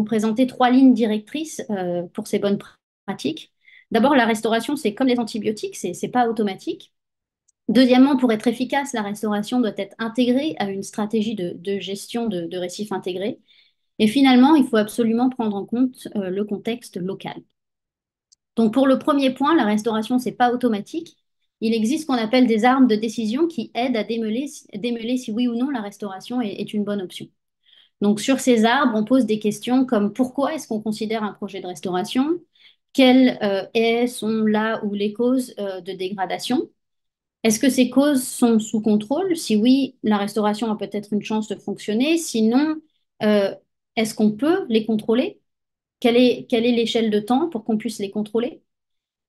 présenter 3 lignes directrices pour ces bonnes pratiques. D'abord, la restauration, c'est comme les antibiotiques, c'est pas automatique. Deuxièmement, pour être efficace, la restauration doit être intégrée à une stratégie de gestion de récifs intégrés. Et finalement, il faut absolument prendre en compte le contexte local. Donc pour le premier point, la restauration, c'est pas automatique. Il existe ce qu'on appelle des armes de décision qui aident à démêler si oui ou non la restauration est une bonne option. Donc sur ces arbres, on pose des questions comme pourquoi est-ce qu'on considère un projet de restauration? Quelles sont là ou les causes de dégradation? Est-ce que ces causes sont sous contrôle? Si oui, la restauration a peut-être une chance de fonctionner. Sinon, euh, est-ce qu'on peut les contrôler? Quelle est l'échelle de temps pour qu'on puisse les contrôler?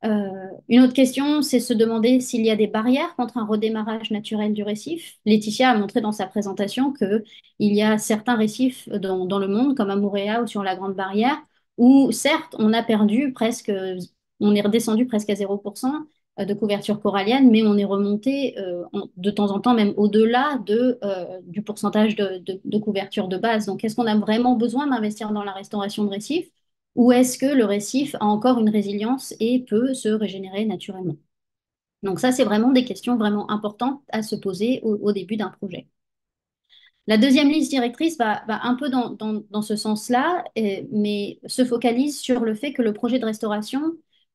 Une autre question, c'est se demander s'il y a des barrières contre un redémarrage naturel du récif. Laetitia a montré dans sa présentation qu'il y a certains récifs dans le monde, comme à Moorea ou sur la Grande Barrière, où certes, on est redescendu presque à 0% de couverture corallienne, mais on est remonté de temps en temps même au-delà du pourcentage de couverture de base. Donc, est-ce qu'on a vraiment besoin d'investir dans la restauration de récifs? Ou est-ce que le récif a encore une résilience et peut se régénérer naturellement? Donc ça, c'est vraiment des questions vraiment importantes à se poser au début d'un projet. La deuxième ligne directrice va un peu dans ce sens-là, mais se focalise sur le fait que le projet de restauration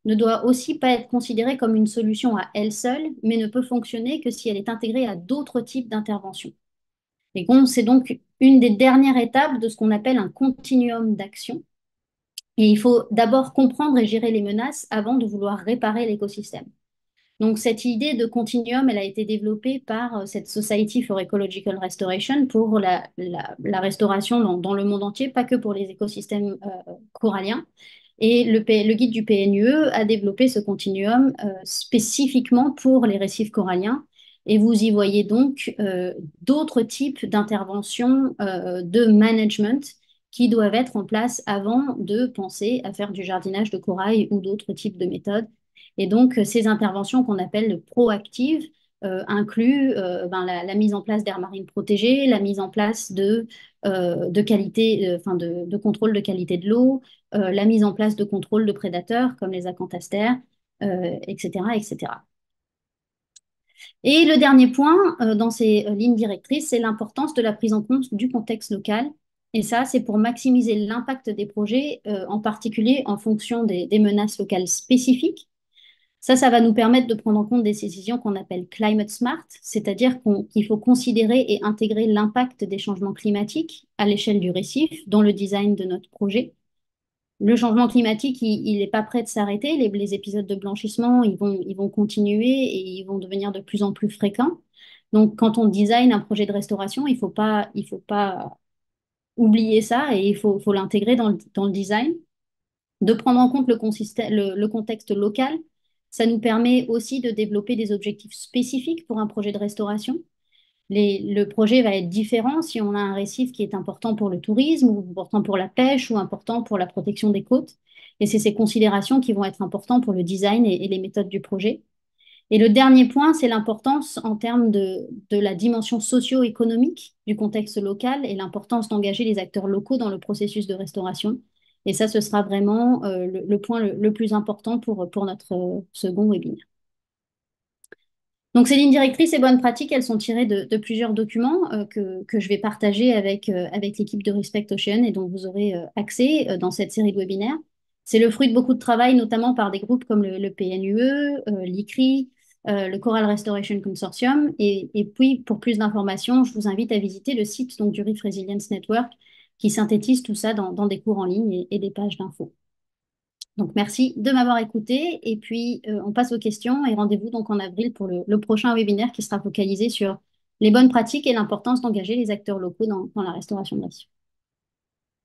ne doit aussi pas être considéré comme une solution à elle seule, mais ne peut fonctionner que si elle est intégrée à d'autres types d'interventions. Et c'est donc une des dernières étapes de ce qu'on appelle un continuum d'action. Et il faut d'abord comprendre et gérer les menaces avant de vouloir réparer l'écosystème. Donc cette idée de continuum, elle a été développée par cette Society for Ecological Restoration pour la restauration dans le monde entier, pas que pour les écosystèmes coralliens. Et le guide du PNUE a développé ce continuum spécifiquement pour les récifs coralliens. Et vous y voyez donc d'autres types d'interventions de management qui doivent être en place avant de penser à faire du jardinage de corail ou d'autres types de méthodes. Et donc, ces interventions qu'on appelle proactives incluent la mise en place d'aires marines protégées, la mise en place de contrôle de qualité de l'eau, la mise en place de contrôle de prédateurs comme les acanthaster, etc., etc. Et le dernier point dans ces lignes directrices, c'est l'importance de la prise en compte du contexte local Et ça, c'est pour maximiser l'impact des projets, en particulier en fonction des menaces locales spécifiques. Ça va nous permettre de prendre en compte des décisions qu'on appelle climate smart, c'est-à-dire qu'il faut considérer et intégrer l'impact des changements climatiques à l'échelle du récif dans le design de notre projet. Le changement climatique, il n'est pas prêt de s'arrêter. Les épisodes de blanchissement, ils vont continuer et ils vont devenir de plus en plus fréquents. Donc, quand on design un projet de restauration, il faut pas oublier ça et faut l'intégrer dans le design. De prendre en compte le contexte local, ça nous permet aussi de développer des objectifs spécifiques pour un projet de restauration. Le projet va être différent si on a un récif qui est important pour le tourisme, ou important pour la pêche, ou important pour la protection des côtes. Et c'est ces considérations qui vont être importantes pour le design et les méthodes du projet. Et le dernier point, c'est l'importance en termes de la dimension socio-économique du contexte local et l'importance d'engager les acteurs locaux dans le processus de restauration. Et ça, ce sera vraiment le point le plus important pour notre second webinaire. Donc, ces lignes directrices et bonnes pratiques, elles sont tirées de plusieurs documents que je vais partager avec l'équipe de Respect Ocean et dont vous aurez accès dans cette série de webinaires. C'est le fruit de beaucoup de travail, notamment par des groupes comme le PNUE, l'ICRI, le Coral Restoration Consortium. Et puis, pour plus d'informations, je vous invite à visiter le site donc, du Reef Resilience Network qui synthétise tout ça dans des cours en ligne et des pages d'infos. Donc, merci de m'avoir écouté. Et puis, on passe aux questions et rendez-vous donc en avril pour le prochain webinaire qui sera focalisé sur les bonnes pratiques et l'importance d'engager les acteurs locaux dans la restauration de récifs.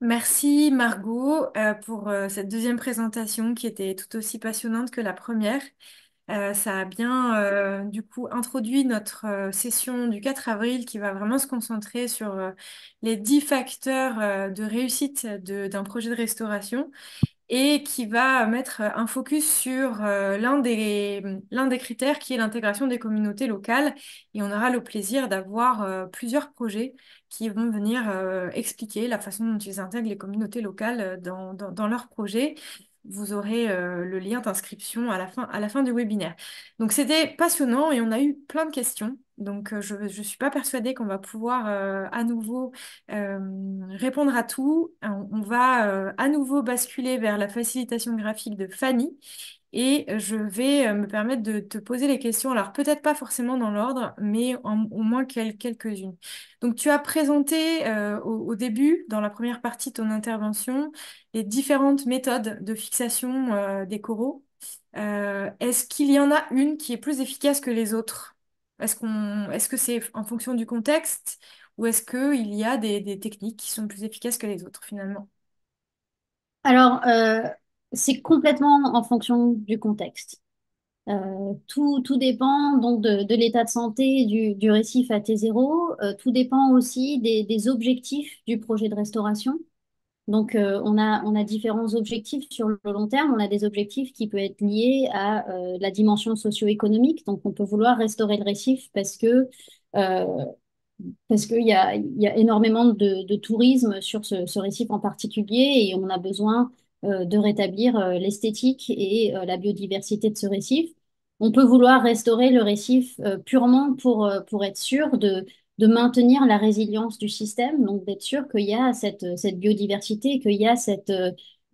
Merci Margot pour cette deuxième présentation qui était tout aussi passionnante que la première. Ça a bien du coup introduit notre session du 4 avril qui va vraiment se concentrer sur les 10 facteurs de réussite d'un projet de restauration et qui va mettre un focus sur l'un des critères qui est l'intégration des communautés locales. Et on aura le plaisir d'avoir plusieurs projets qui vont venir expliquer la façon dont ils intègrent les communautés locales dans leurs projets. Vous aurez le lien d'inscription à la fin du webinaire. Donc c'était passionnant et on a eu plein de questions. Donc je ne suis pas persuadée qu'on va pouvoir à nouveau répondre à tout. On va à nouveau basculer vers la facilitation graphique de Fanny et je vais me permettre de te poser les questions. Alors peut-être pas forcément dans l'ordre, mais au moins quelques-unes. Donc tu as présenté au début, dans la première partie de ton intervention, les différentes méthodes de fixation des coraux. Est-ce qu'il y en a une qui est plus efficace que les autres? Est-ce que c'est en fonction du contexte ou est-ce qu'il y a des techniques qui sont plus efficaces que les autres finalement? Alors, c'est complètement en fonction du contexte. Tout dépend donc de l'état de santé du récif à T0. Tout dépend aussi des objectifs du projet de restauration. Donc, on a différents objectifs sur le long terme. On a des objectifs qui peuvent être liés à la dimension socio-économique. Donc, on peut vouloir restaurer le récif euh, parce qu'il y a énormément de tourisme sur ce récif en particulier et on a besoin de rétablir l'esthétique et la biodiversité de ce récif. On peut vouloir restaurer le récif purement pour être sûr de maintenir la résilience du système, donc d'être sûr qu'il y a cette biodiversité, qu'il y a cette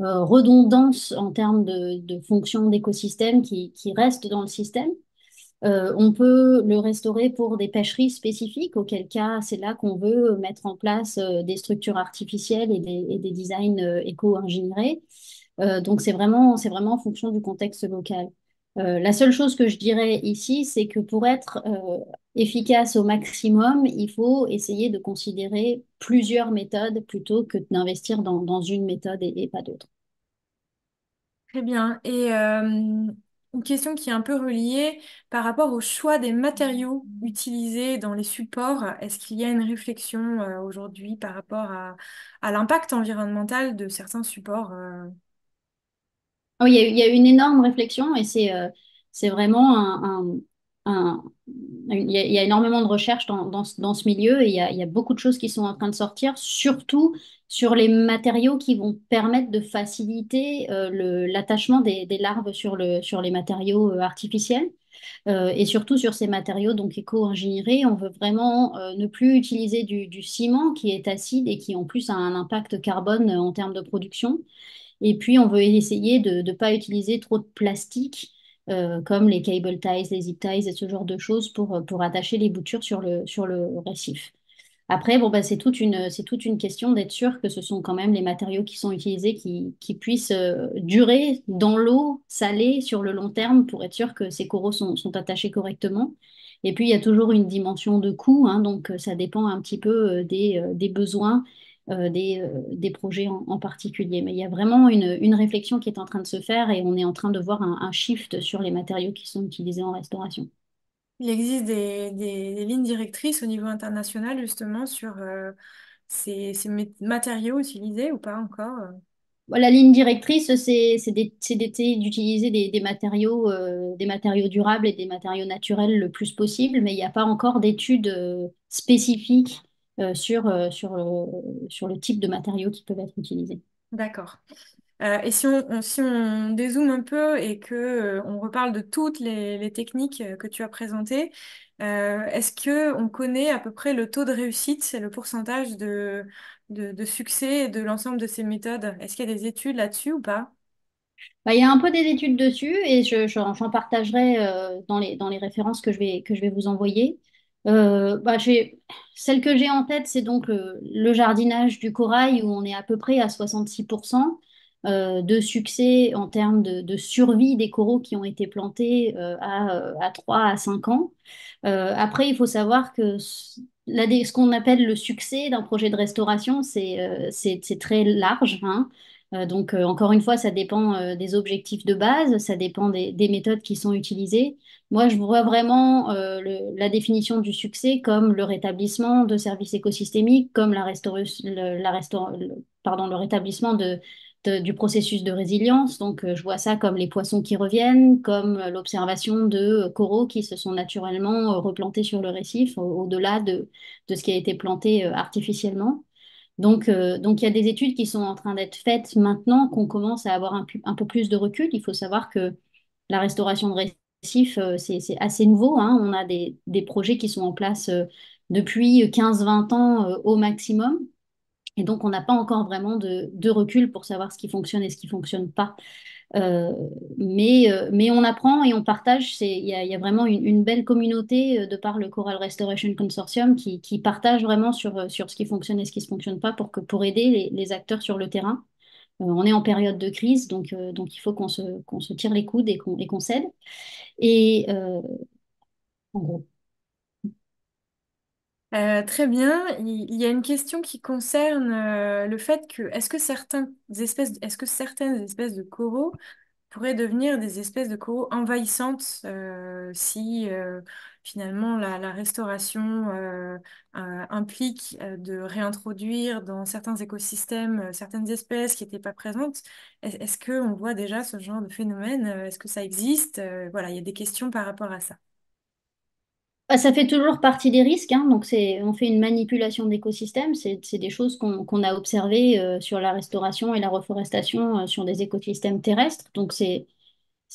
redondance en termes de fonction d'écosystème qui reste dans le système. On peut le restaurer pour des pêcheries spécifiques, auquel cas c'est là qu'on veut mettre en place des structures artificielles et des designs éco-ingénierés. Donc c'est vraiment en fonction du contexte local. La seule chose que je dirais ici, c'est que pour être efficace au maximum, il faut essayer de considérer plusieurs méthodes plutôt que d'investir dans une méthode et pas d'autre. Très bien. Et une question qui est un peu reliée par rapport au choix des matériaux utilisés dans les supports. Est-ce qu'il y a une réflexion aujourd'hui par rapport à l'impact environnemental de certains supports Oh, il y a eu une énorme réflexion et c'est vraiment il y a énormément de recherches dans ce milieu et il y a beaucoup de choses qui sont en train de sortir, surtout sur les matériaux qui vont permettre de faciliter l'attachement des larves sur les matériaux artificiels. Et surtout sur ces matériaux donc éco-ingénierés, on veut vraiment ne plus utiliser du ciment qui est acide et qui en plus a un impact carbone en termes de production. Et puis on veut essayer de ne pas utiliser trop de plastique comme les cable ties, les zip ties et ce genre de choses pour attacher les boutures sur le récif. Après, bon, bah, c'est toute une question d'être sûr que ce sont quand même les matériaux qui sont utilisés qui puissent durer dans l'eau salée sur le long terme pour être sûr que ces coraux sont attachés correctement. Et puis, il y a toujours une dimension de coût, hein, donc ça dépend un petit peu des besoins des projets en particulier. Mais il y a vraiment une réflexion qui est en train de se faire et on est en train de voir un shift sur les matériaux qui sont utilisés en restauration. Il existe des lignes directrices au niveau international justement sur ces matériaux utilisés ou pas encore? La ligne directrice, c'est d'utiliser des matériaux durables et des matériaux naturels le plus possible, mais il n'y a pas encore d'études spécifiques sur le type de matériaux qui peuvent être utilisés. D'accord. Et si on dézoome un peu et que on reparle de toutes les techniques que tu as présentées, est-ce que on connaît à peu près le taux de réussite et le pourcentage de succès de l'ensemble de ces méthodes? Est-ce qu'il y a des études là-dessus ou pas? Bah, il y a un peu des études dessus et j'en partagerai dans les références que je vais vous envoyer. Celle que j'ai en tête, c'est donc le jardinage du corail où on est à peu près à 66% de succès en termes de survie des coraux qui ont été plantés à 3 à 5 ans. Après, il faut savoir que ce qu'on appelle le succès d'un projet de restauration, c'est très large, hein. Encore une fois, ça dépend des objectifs de base, ça dépend des méthodes qui sont utilisées. Moi, je vois vraiment la définition du succès comme le rétablissement de services écosystémiques, comme le rétablissement du processus de résilience. Donc, je vois ça comme les poissons qui reviennent, comme l'observation de coraux qui se sont naturellement replantés sur le récif, au-delà de ce qui a été planté artificiellement. Donc, il y a des études qui sont en train d'être faites maintenant qu'on commence à avoir un peu plus de recul. Il faut savoir que la restauration de récifs, c'est assez nouveau, hein. On a des projets qui sont en place depuis 15-20 ans au maximum. Et donc, on n'a pas encore vraiment de recul pour savoir ce qui fonctionne et ce qui ne fonctionne pas. Euh, mais on apprend et on partage. Il y a vraiment une belle communauté de par le Coral Restoration Consortium qui partage vraiment sur ce qui fonctionne et ce qui ne fonctionne pas pour aider les acteurs sur le terrain. On est en période de crise, donc il faut qu'on se tire les coudes et qu'on s'aide. Et en gros. Très bien. Il y a une question qui concerne le fait que est-ce que certaines espèces de coraux pourraient devenir des espèces de coraux envahissantes si finalement la restauration implique de réintroduire dans certains écosystèmes certaines espèces qui n'étaient pas présentes. Est-ce qu'on voit déjà ce genre de phénomène? Est-ce que ça existe? Voilà, il y a des questions par rapport à ça. Bah, ça fait toujours partie des risques, hein. Donc on fait une manipulation d'écosystèmes. C'est des choses qu'on a observées sur la restauration et la reforestation sur des écosystèmes terrestres. Donc c'est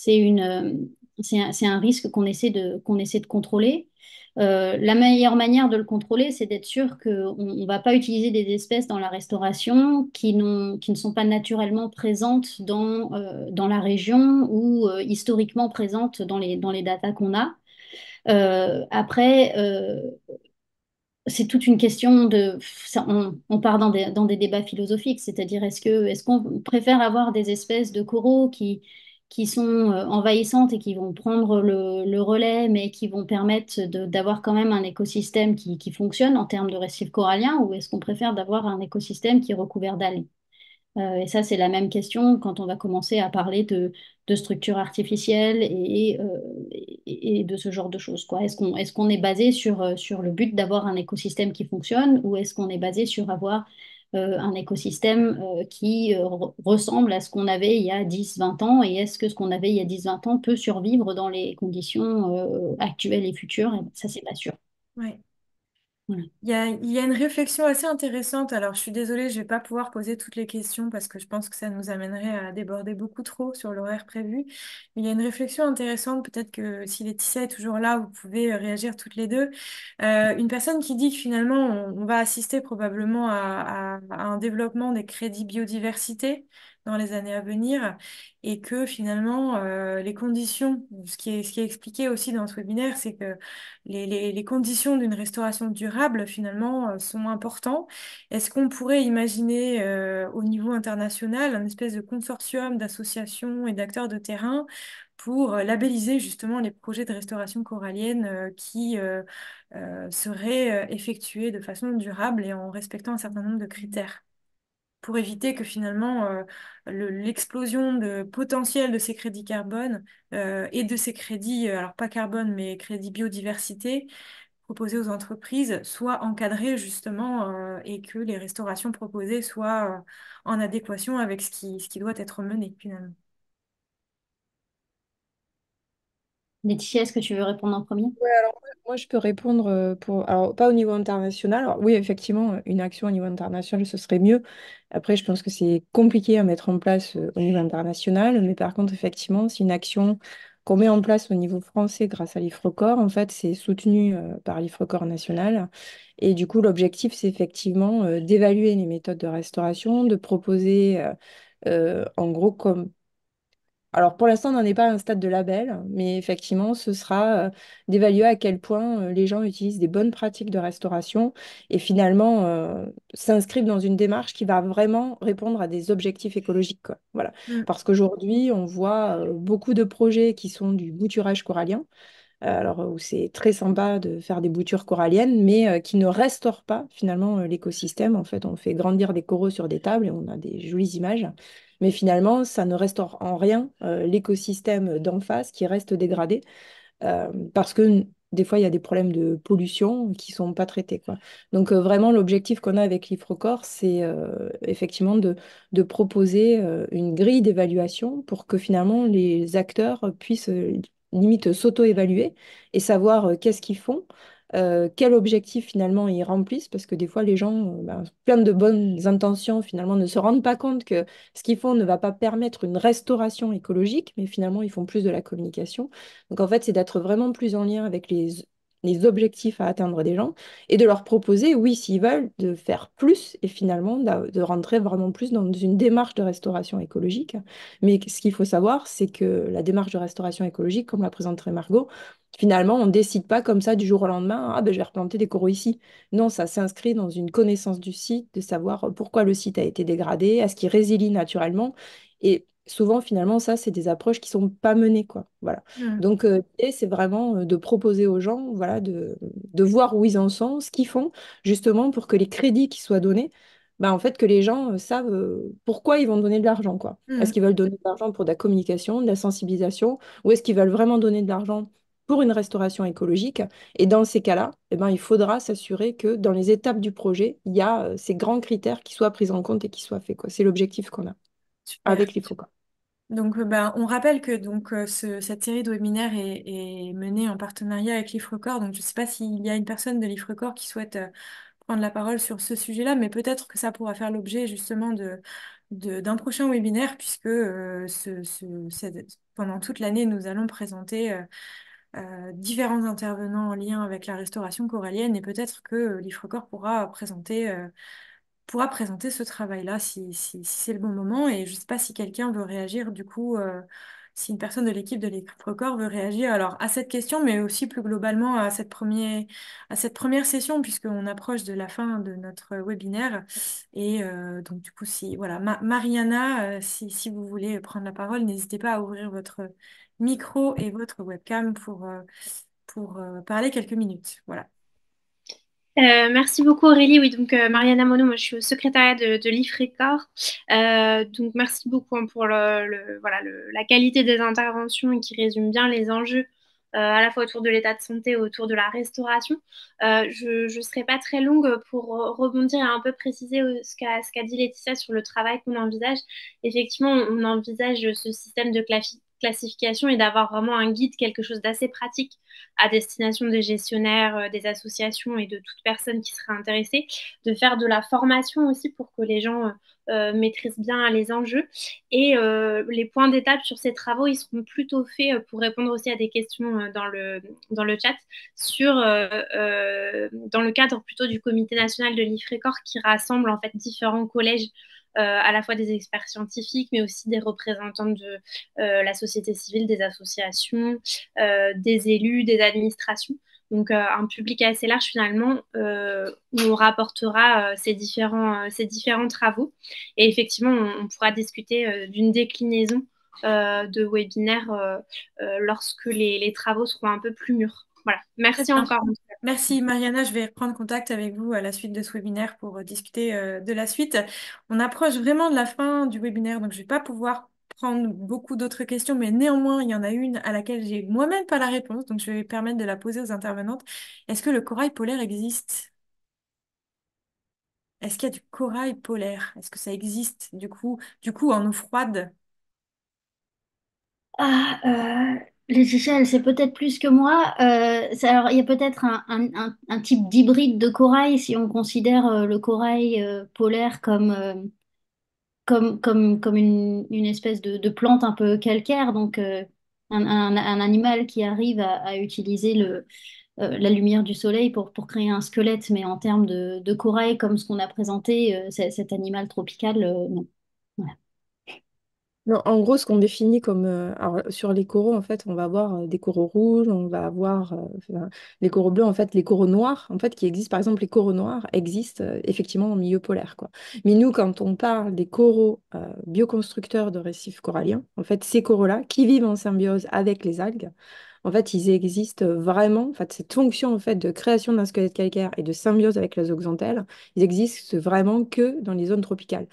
une, c'est un risque qu'on essaie de contrôler. La meilleure manière de le contrôler, c'est d'être sûr qu'on ne va pas utiliser des espèces dans la restauration qui ne sont pas naturellement présentes dans la région ou historiquement présentes dans les datas qu'on a. Après, c'est toute une question on part dans des débats philosophiques, c'est-à-dire est-ce qu'on préfère avoir des espèces de coraux qui sont envahissantes et qui vont prendre le relais, mais qui vont permettre d'avoir quand même un écosystème qui fonctionne en termes de récifs coralliens, ou est-ce qu'on préfère d'avoir un écosystème qui est recouvert d'algues? Et ça, c'est la même question quand on va commencer à parler de structures artificielles et de ce genre de choses, quoi. Est-ce qu'on est basé sur le but d'avoir un écosystème qui fonctionne ou est-ce qu'on est basé sur avoir un écosystème qui ressemble à ce qu'on avait il y a 10-20 ans et est-ce que ce qu'on avait il y a 10-20 ans peut survivre dans les conditions actuelles et futures? Et ça, c'est pas sûr. Ouais. Voilà. Il y a une réflexion assez intéressante. Alors, je suis désolée, je vais pas pouvoir poser toutes les questions parce que je pense que ça nous amènerait à déborder beaucoup trop sur l'horaire prévu. Mais il y a une réflexion intéressante. Peut-être que si Laetitia est toujours là, vous pouvez réagir toutes les deux. Une personne qui dit que finalement, on va assister probablement à un développement des crédits biodiversité dans les années à venir et que finalement, les conditions, ce qui est expliqué aussi dans ce webinaire, c'est que les conditions d'une restauration durable, finalement, sont importantes. Est-ce qu'on pourrait imaginer, au niveau international, un espèce de consortium d'associations et d'acteurs de terrain pour labelliser justement les projets de restauration corallienne qui seraient effectués de façon durable et en respectant un certain nombre de critères? Pour éviter que finalement l'explosion de potentiel de ces crédits carbone et de ces crédits, alors pas carbone, mais crédits biodiversité proposés aux entreprises soit encadrée justement et que les restaurations proposées soient en adéquation avec ce qui doit être mené finalement. Laetitia, est-ce que tu veux répondre en premier? Ouais, alors moi, je peux répondre alors pas au niveau international. Alors, oui, effectivement, une action au niveau international, ce serait mieux. Après, je pense que c'est compliqué à mettre en place au niveau international. Mais par contre, effectivement, c'est une action qu'on met en place au niveau français grâce à l'IFRECOR. En fait, c'est soutenu par l'IFRECOR national. Et du coup, l'objectif, c'est effectivement d'évaluer les méthodes de restauration, de proposer, en gros, comme alors pour l'instant, on n'en est pas à un stade de label, mais effectivement, ce sera d'évaluer à quel point les gens utilisent des bonnes pratiques de restauration et finalement s'inscrivent dans une démarche qui va vraiment répondre à des objectifs écologiques, quoi. Voilà. Mm, Parce qu'aujourd'hui, on voit beaucoup de projets qui sont du bouturage corallien, alors où c'est très sympa de faire des boutures coralliennes, mais qui ne restaurent pas finalement l'écosystème. En fait, on fait grandir des coraux sur des tables et on a des jolies images, mais finalement, ça ne restaure en rien l'écosystème d'en face qui reste dégradé parce que des fois, il y a des problèmes de pollution qui sont pas traités, quoi. Donc, vraiment, l'objectif qu'on a avec l'IFROCOR, c'est effectivement de proposer une grille d'évaluation pour que finalement les acteurs puissent limite s'auto-évaluer et savoir qu'est-ce qu'ils font. Quel objectif finalement ils remplissent, parce que des fois les gens, ben, plein de bonnes intentions finalement ne se rendent pas compte que ce qu'ils font ne va pas permettre une restauration écologique, mais finalement ils font plus de la communication. Donc en fait, c'est d'être vraiment plus en lien avec les objectifs à atteindre des gens et de leur proposer, oui, s'ils veulent, de faire plus et finalement de rentrer vraiment plus dans une démarche de restauration écologique. Mais ce qu'il faut savoir, c'est que la démarche de restauration écologique, comme la présenterait Margot, finalement, on ne décide pas comme ça du jour au lendemain, ah ben je vais replanter des coraux ici. Non, ça s'inscrit dans une connaissance du site, de savoir pourquoi le site a été dégradé, est-ce qu'il résilie naturellement. Et souvent, finalement, ça, c'est des approches qui sont pas menées, quoi. Voilà. mm, Donc, l'idée, c'est vraiment de proposer aux gens, voilà, de voir où ils en sont, ce qu'ils font, justement pour que les crédits qui soient donnés, bah, en fait, que les gens savent pourquoi ils vont donner de l'argent, quoi. Est-ce mm. qu'ils veulent donner de l'argent pour de la communication, de la sensibilisation, ou est-ce qu'ils veulent vraiment donner de l'argent pour une restauration écologique? Et dans ces cas-là, eh ben, il faudra s'assurer que dans les étapes du projet, il y a ces grands critères qui soient pris en compte et qui soient faits, quoi. C'est l'objectif qu'on a Super. avec l'IFOCA. Donc, ben, on rappelle que donc, cette série de webinaires est menée en partenariat avec l'IFRECOR. Donc, je ne sais pas s'il y a une personne de l'IFRECOR qui souhaite prendre la parole sur ce sujet-là, mais peut-être que ça pourra faire l'objet justement d'un prochain webinaire, puisque pendant toute l'année, nous allons présenter différents intervenants en lien avec la restauration corallienne et peut-être que l'IFRECOR pourra présenter ce travail-là si c'est le bon moment. Et je ne sais pas si quelqu'un veut réagir, du coup, si une personne de l'équipe de l'IFRECOR veut réagir alors à cette question, mais aussi plus globalement à cette première session, puisqu'on approche de la fin de notre webinaire. Et donc, du coup, si, voilà, Mariana, si vous voulez prendre la parole, n'hésitez pas à ouvrir votre micro et votre webcam pour parler quelques minutes. Voilà. Merci beaucoup Aurélie. Oui, donc Mariana Mono, moi je suis au secrétariat de l'IFRECOR. Donc merci beaucoup hein, pour voilà, la qualité des interventions et qui résume bien les enjeux à la fois autour de l'état de santé et autour de la restauration. Je ne serai pas très longue pour rebondir et un peu préciser ce qu'a dit Laetitia sur le travail qu'on envisage. Effectivement, on envisage ce système de classification et d'avoir vraiment un guide, quelque chose d'assez pratique à destination des gestionnaires, des associations et de toute personne qui serait intéressée, de faire de la formation aussi pour que les gens maîtrisent bien les enjeux. Et les points d'étape sur ces travaux, ils seront plutôt faits pour répondre aussi à des questions dans le chat dans le cadre plutôt du comité national de l'IFRECOR qui rassemble en fait différents collèges à la fois des experts scientifiques, mais aussi des représentants de la société civile, des associations, des élus, des administrations. Donc un public assez large finalement où on rapportera ces différents travaux. Et effectivement, on pourra discuter d'une déclinaison de webinaires lorsque les travaux seront un peu plus mûrs. Voilà. Très Merci bien. encore. Merci Mariana, je vais prendre contact avec vous à la suite de ce webinaire pour discuter de la suite. On approche vraiment de la fin du webinaire, donc je ne vais pas pouvoir prendre beaucoup d'autres questions, mais néanmoins, il y en a une à laquelle j'ai moi-même pas la réponse, donc je vais permettre de la poser aux intervenantes. Est-ce que le corail polaire existe? Est-ce qu'il y a du corail polaire? Est-ce que ça existe du coup en eau froide? Ah, Laetitia, elle sait peut-être plus que moi. Alors, il y a peut-être un type d'hybride de corail si on considère le corail polaire comme une espèce de plante un peu calcaire, donc un animal qui arrive à utiliser la lumière du soleil pour créer un squelette, mais en termes de corail comme ce qu'on a présenté, cet animal tropical, non. Voilà. Non, en gros, ce qu'on définit comme... alors, sur les coraux, en fait, on va avoir des coraux rouges, on va avoir enfin, les coraux bleus, en fait, les coraux noirs, en fait, qui existent, par exemple, les coraux noirs existent effectivement en milieu polaire, quoi. Mais nous, quand on parle des coraux bioconstructeurs de récifs coralliens, en fait, ces coraux-là, qui vivent en symbiose avec les algues, en fait, ils existent vraiment, en fait, cette fonction, en fait, de création d'un squelette calcaire et de symbiose avec la zooxanthelle, ils existent vraiment que dans les zones tropicales.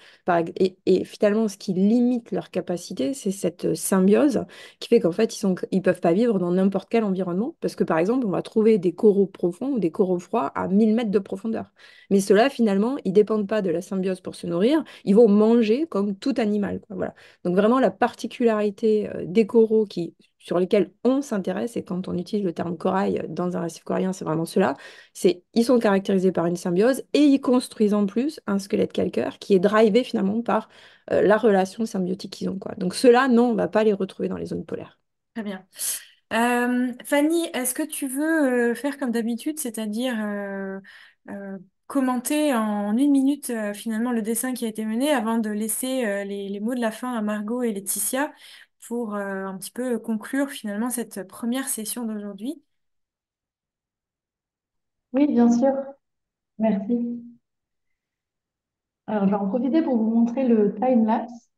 Et finalement, ce qui limite leur capacité, c'est cette symbiose qui fait qu'en fait, ils peuvent pas vivre dans n'importe quel environnement. Parce que, par exemple, on va trouver des coraux profonds ou des coraux froids à 1000 mètres de profondeur. Mais ceux-là, finalement, ils dépendent pas de la symbiose pour se nourrir. Ils vont manger comme tout animal, quoi. Voilà. Donc, vraiment, la particularité des coraux sur lesquels on s'intéresse, et quand on utilise le terme corail dans un récif corallien, c'est vraiment cela, c'est ils sont caractérisés par une symbiose et ils construisent en plus un squelette calcaire qui est drivé finalement par la relation symbiotique qu'ils ont, quoi. Donc ceux-là, non, on va pas les retrouver dans les zones polaires. Très bien. Fanny, est-ce que tu veux faire comme d'habitude, c'est-à-dire euh, commenter en 1 minute finalement le dessin qui a été mené avant de laisser les mots de la fin à Margot et Laetitia pour un petit peu conclure finalement cette première session d'aujourd'hui? Oui, bien sûr. Merci. Alors, je vais en profiter pour vous montrer le time-lapse.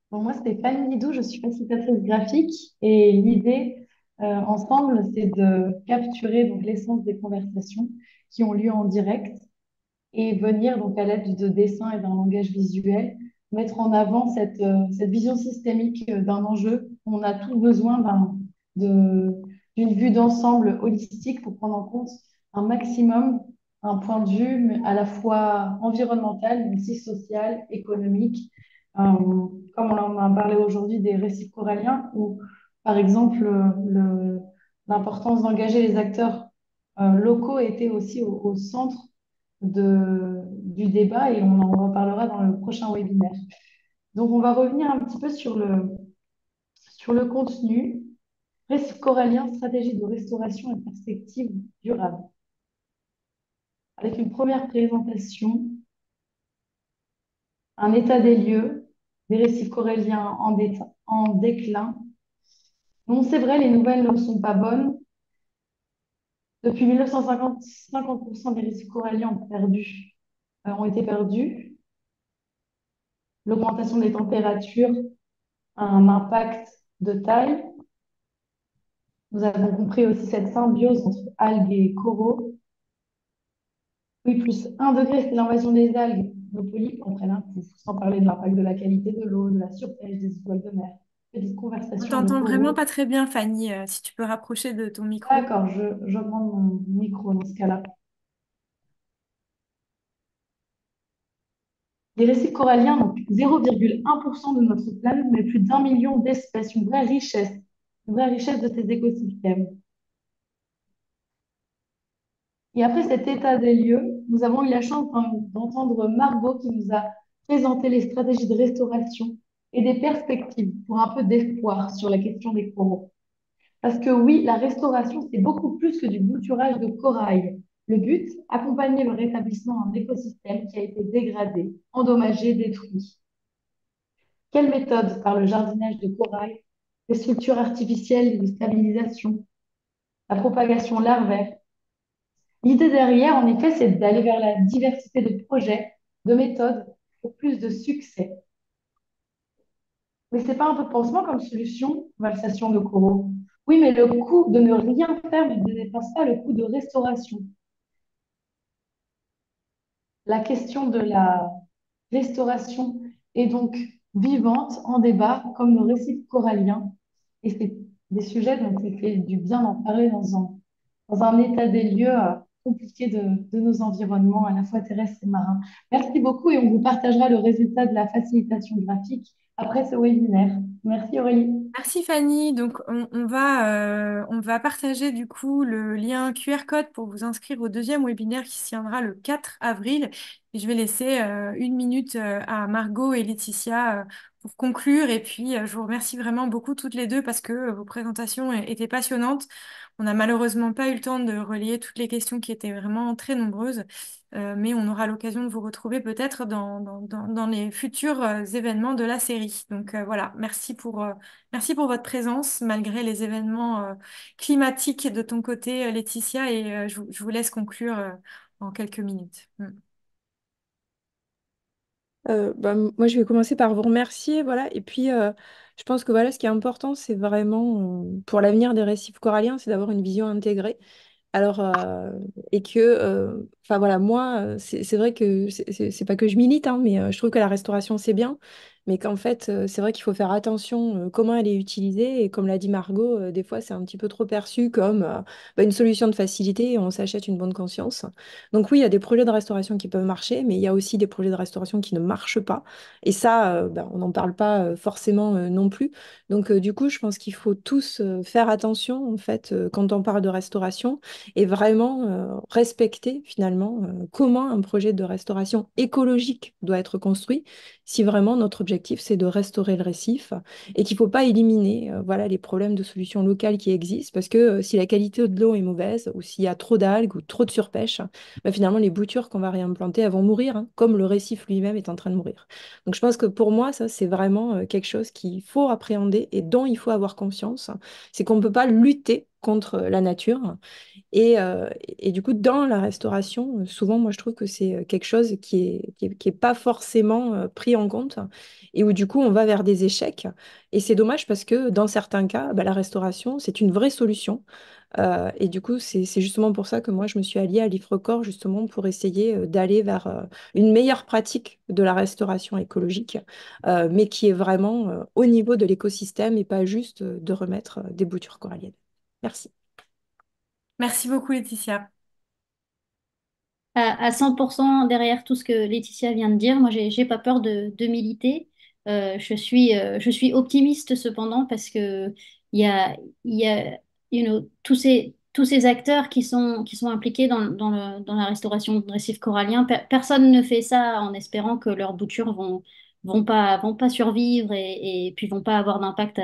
Bon, moi, c'est Fanny Lidou, je suis facilitatrice graphique et l'idée ensemble, c'est de capturer donc l'essence des conversations qui ont lieu en direct et venir donc à l'aide de dessins et d'un langage visuel mettre en avant cette vision systémique d'un enjeu. On a tout besoin de- d'une vue d'ensemble holistique pour prendre en compte un maximum un point de vue mais à la fois environnemental, mais aussi social, économique. Comme on en a parlé aujourd'hui des récifs coralliens, où par exemple l'importance d'engager les acteurs locaux était aussi au centre du débat et on en reparlera dans le prochain webinaire. Donc, on va revenir un petit peu sur le contenu. Récif corallien, stratégie de restauration et perspective durable. Avec une première présentation, un état des lieux, des récifs coralliens en déclin. Non, c'est vrai, les nouvelles ne sont pas bonnes. Depuis 1950, 50% des récifs coralliens ont été perdus. L'augmentation des températures a un impact de taille. Nous avons compris aussi cette symbiose entre algues et coraux. Oui, plus 1 degré, c'est l'invasion des algues. Nos polypes en prennent un coup, sans parler de l'impact de la qualité de l'eau, de la surpêche des étoiles de mer. Petite On conversation de t'entend vraiment coraux. pas très bien, Fanny, si tu peux rapprocher de ton micro. D'accord, j'augmente mon micro dans ce cas-là. Les récifs coralliens, donc 0,1% de notre planète, mais plus d'1 million d'espèces, une vraie richesse de ces écosystèmes. Et après cet état des lieux, nous avons eu la chance d'entendre Margot qui nous a présenté les stratégies de restauration et des perspectives pour un peu d'espoir sur la question des coraux. Parce que oui, la restauration, c'est beaucoup plus que du bouturage de corail. Le but, accompagner le rétablissement d'un écosystème qui a été dégradé, endommagé, détruit. Quelle méthode par le jardinage de corail, les structures artificielles de stabilisation, la propagation larvaire? L'idée derrière, en effet, c'est d'aller vers la diversité de projets, de méthodes pour plus de succès. Mais c'est pas un peu de pansement comme solution, valsation de coraux. Oui, mais le coût de ne rien faire ne dépasse pas le coût de restauration. La question de la restauration est donc vivante en débat, comme le récif corallien. Et c'est des sujets dont il fait du bien d'en parler dans un état des lieux compliqué de nos environnements, à la fois terrestres et marins. Merci beaucoup et on vous partagera le résultat de la facilitation graphique après ce webinaire. Merci Aurélie. Merci Fanny. Donc on va partager du coup le lien QR code pour vous inscrire au deuxième webinaire qui se tiendra le 4 avril. Et je vais laisser 1 minute à Margot et Laetitia pour conclure. Et puis je vous remercie vraiment beaucoup toutes les deux parce que vos présentations étaient passionnantes. On n'a malheureusement pas eu le temps de relier toutes les questions qui étaient vraiment très nombreuses. Mais on aura l'occasion de vous retrouver peut-être dans les futurs événements de la série. Donc voilà, merci pour votre présence malgré les événements climatiques de ton côté, Laetitia, et je vous laisse conclure en quelques minutes. Moi, je vais commencer par vous remercier, voilà. Et puis, je pense que voilà, ce qui est important, c'est vraiment pour l'avenir des récifs coralliens, c'est d'avoir une vision intégrée. Alors, et que, enfin voilà, moi, c'est vrai que c'est pas que je milite, hein, mais je trouve que la restauration, c'est bien, mais qu'en fait, c'est vrai qu'il faut faire attention comment elle est utilisée. Et comme l'a dit Margot, des fois, c'est un petit peu trop perçu comme une solution de facilité et on s'achète une bonne conscience. Donc oui, il y a des projets de restauration qui peuvent marcher, mais il y a aussi des projets de restauration qui ne marchent pas. Et ça, on n'en parle pas forcément non plus. Donc du coup, je pense qu'il faut tous faire attention, en fait, quand on parle de restauration et vraiment respecter finalement comment un projet de restauration écologique doit être construit si vraiment notre objectif c'est de restaurer le récif et qu'il ne faut pas éliminer voilà, les problèmes de solutions locales qui existent parce que si la qualité de l'eau est mauvaise ou s'il y a trop d'algues ou trop de surpêche, finalement les boutures qu'on va réimplanter elles vont mourir, hein, comme le récif lui-même est en train de mourir. Donc je pense que pour moi ça c'est vraiment quelque chose qu'il faut appréhender et dont il faut avoir conscience, c'est qu'on ne peut pas lutter contre la nature et du coup, dans la restauration, souvent, moi, je trouve que c'est quelque chose qui est pas forcément pris en compte et où, du coup, on va vers des échecs. Et c'est dommage parce que, dans certains cas, la restauration, c'est une vraie solution. Et du coup, c'est justement pour ça que moi, je me suis alliée à l'IFRECOR, justement, pour essayer d'aller vers une meilleure pratique de la restauration écologique, mais qui est vraiment au niveau de l'écosystème et pas juste de remettre des boutures coralliennes. Merci. Merci beaucoup, Laetitia. À 100% derrière tout ce que Laetitia vient de dire. Moi, j'ai pas peur de militer. Je suis optimiste cependant parce que il y a tous ces acteurs qui sont impliqués dans la restauration de récifs coralliens. Personne ne fait ça en espérant que leurs boutures vont pas survivre et puis vont pas avoir d'impact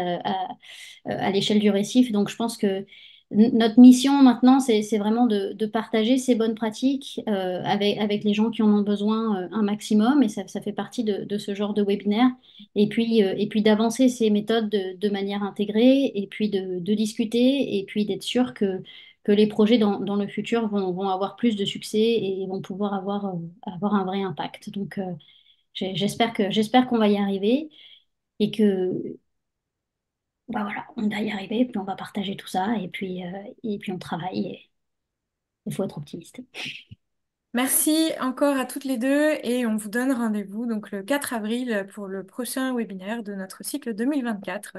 à l'échelle du récif. Donc, je pense que notre mission maintenant, c'est vraiment de partager ces bonnes pratiques avec les gens qui en ont besoin un maximum, et ça fait partie de ce genre de webinaire. Et puis d'avancer ces méthodes de manière intégrée, et puis de discuter, et puis d'être sûr que les projets dans le futur vont avoir plus de succès et vont pouvoir avoir un vrai impact. Donc, j'espère qu'on va y arriver et que bah voilà, on va y arriver, puis on va partager tout ça, et puis on travaille, et il faut être optimiste. Merci encore à toutes les deux et on vous donne rendez-vous donc le 4 avril pour le prochain webinaire de notre cycle 2024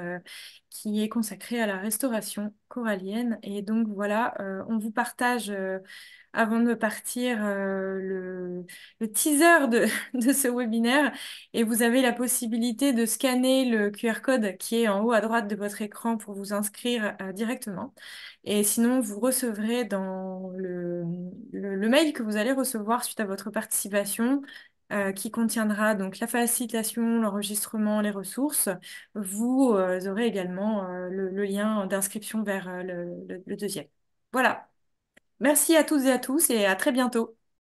qui est consacré à la restauration corallienne. Et donc voilà, on vous partage avant de partir le teaser de, de ce webinaire. Et vous avez la possibilité de scanner le QR code qui est en haut à droite de votre écran pour vous inscrire directement. Et sinon, vous recevrez dans le mail que vous allez recevoir suite à votre participation, qui contiendra donc la facilitation, l'enregistrement, les ressources. Vous aurez également le lien d'inscription vers le deuxième. Voilà. Merci à toutes et à tous et à très bientôt.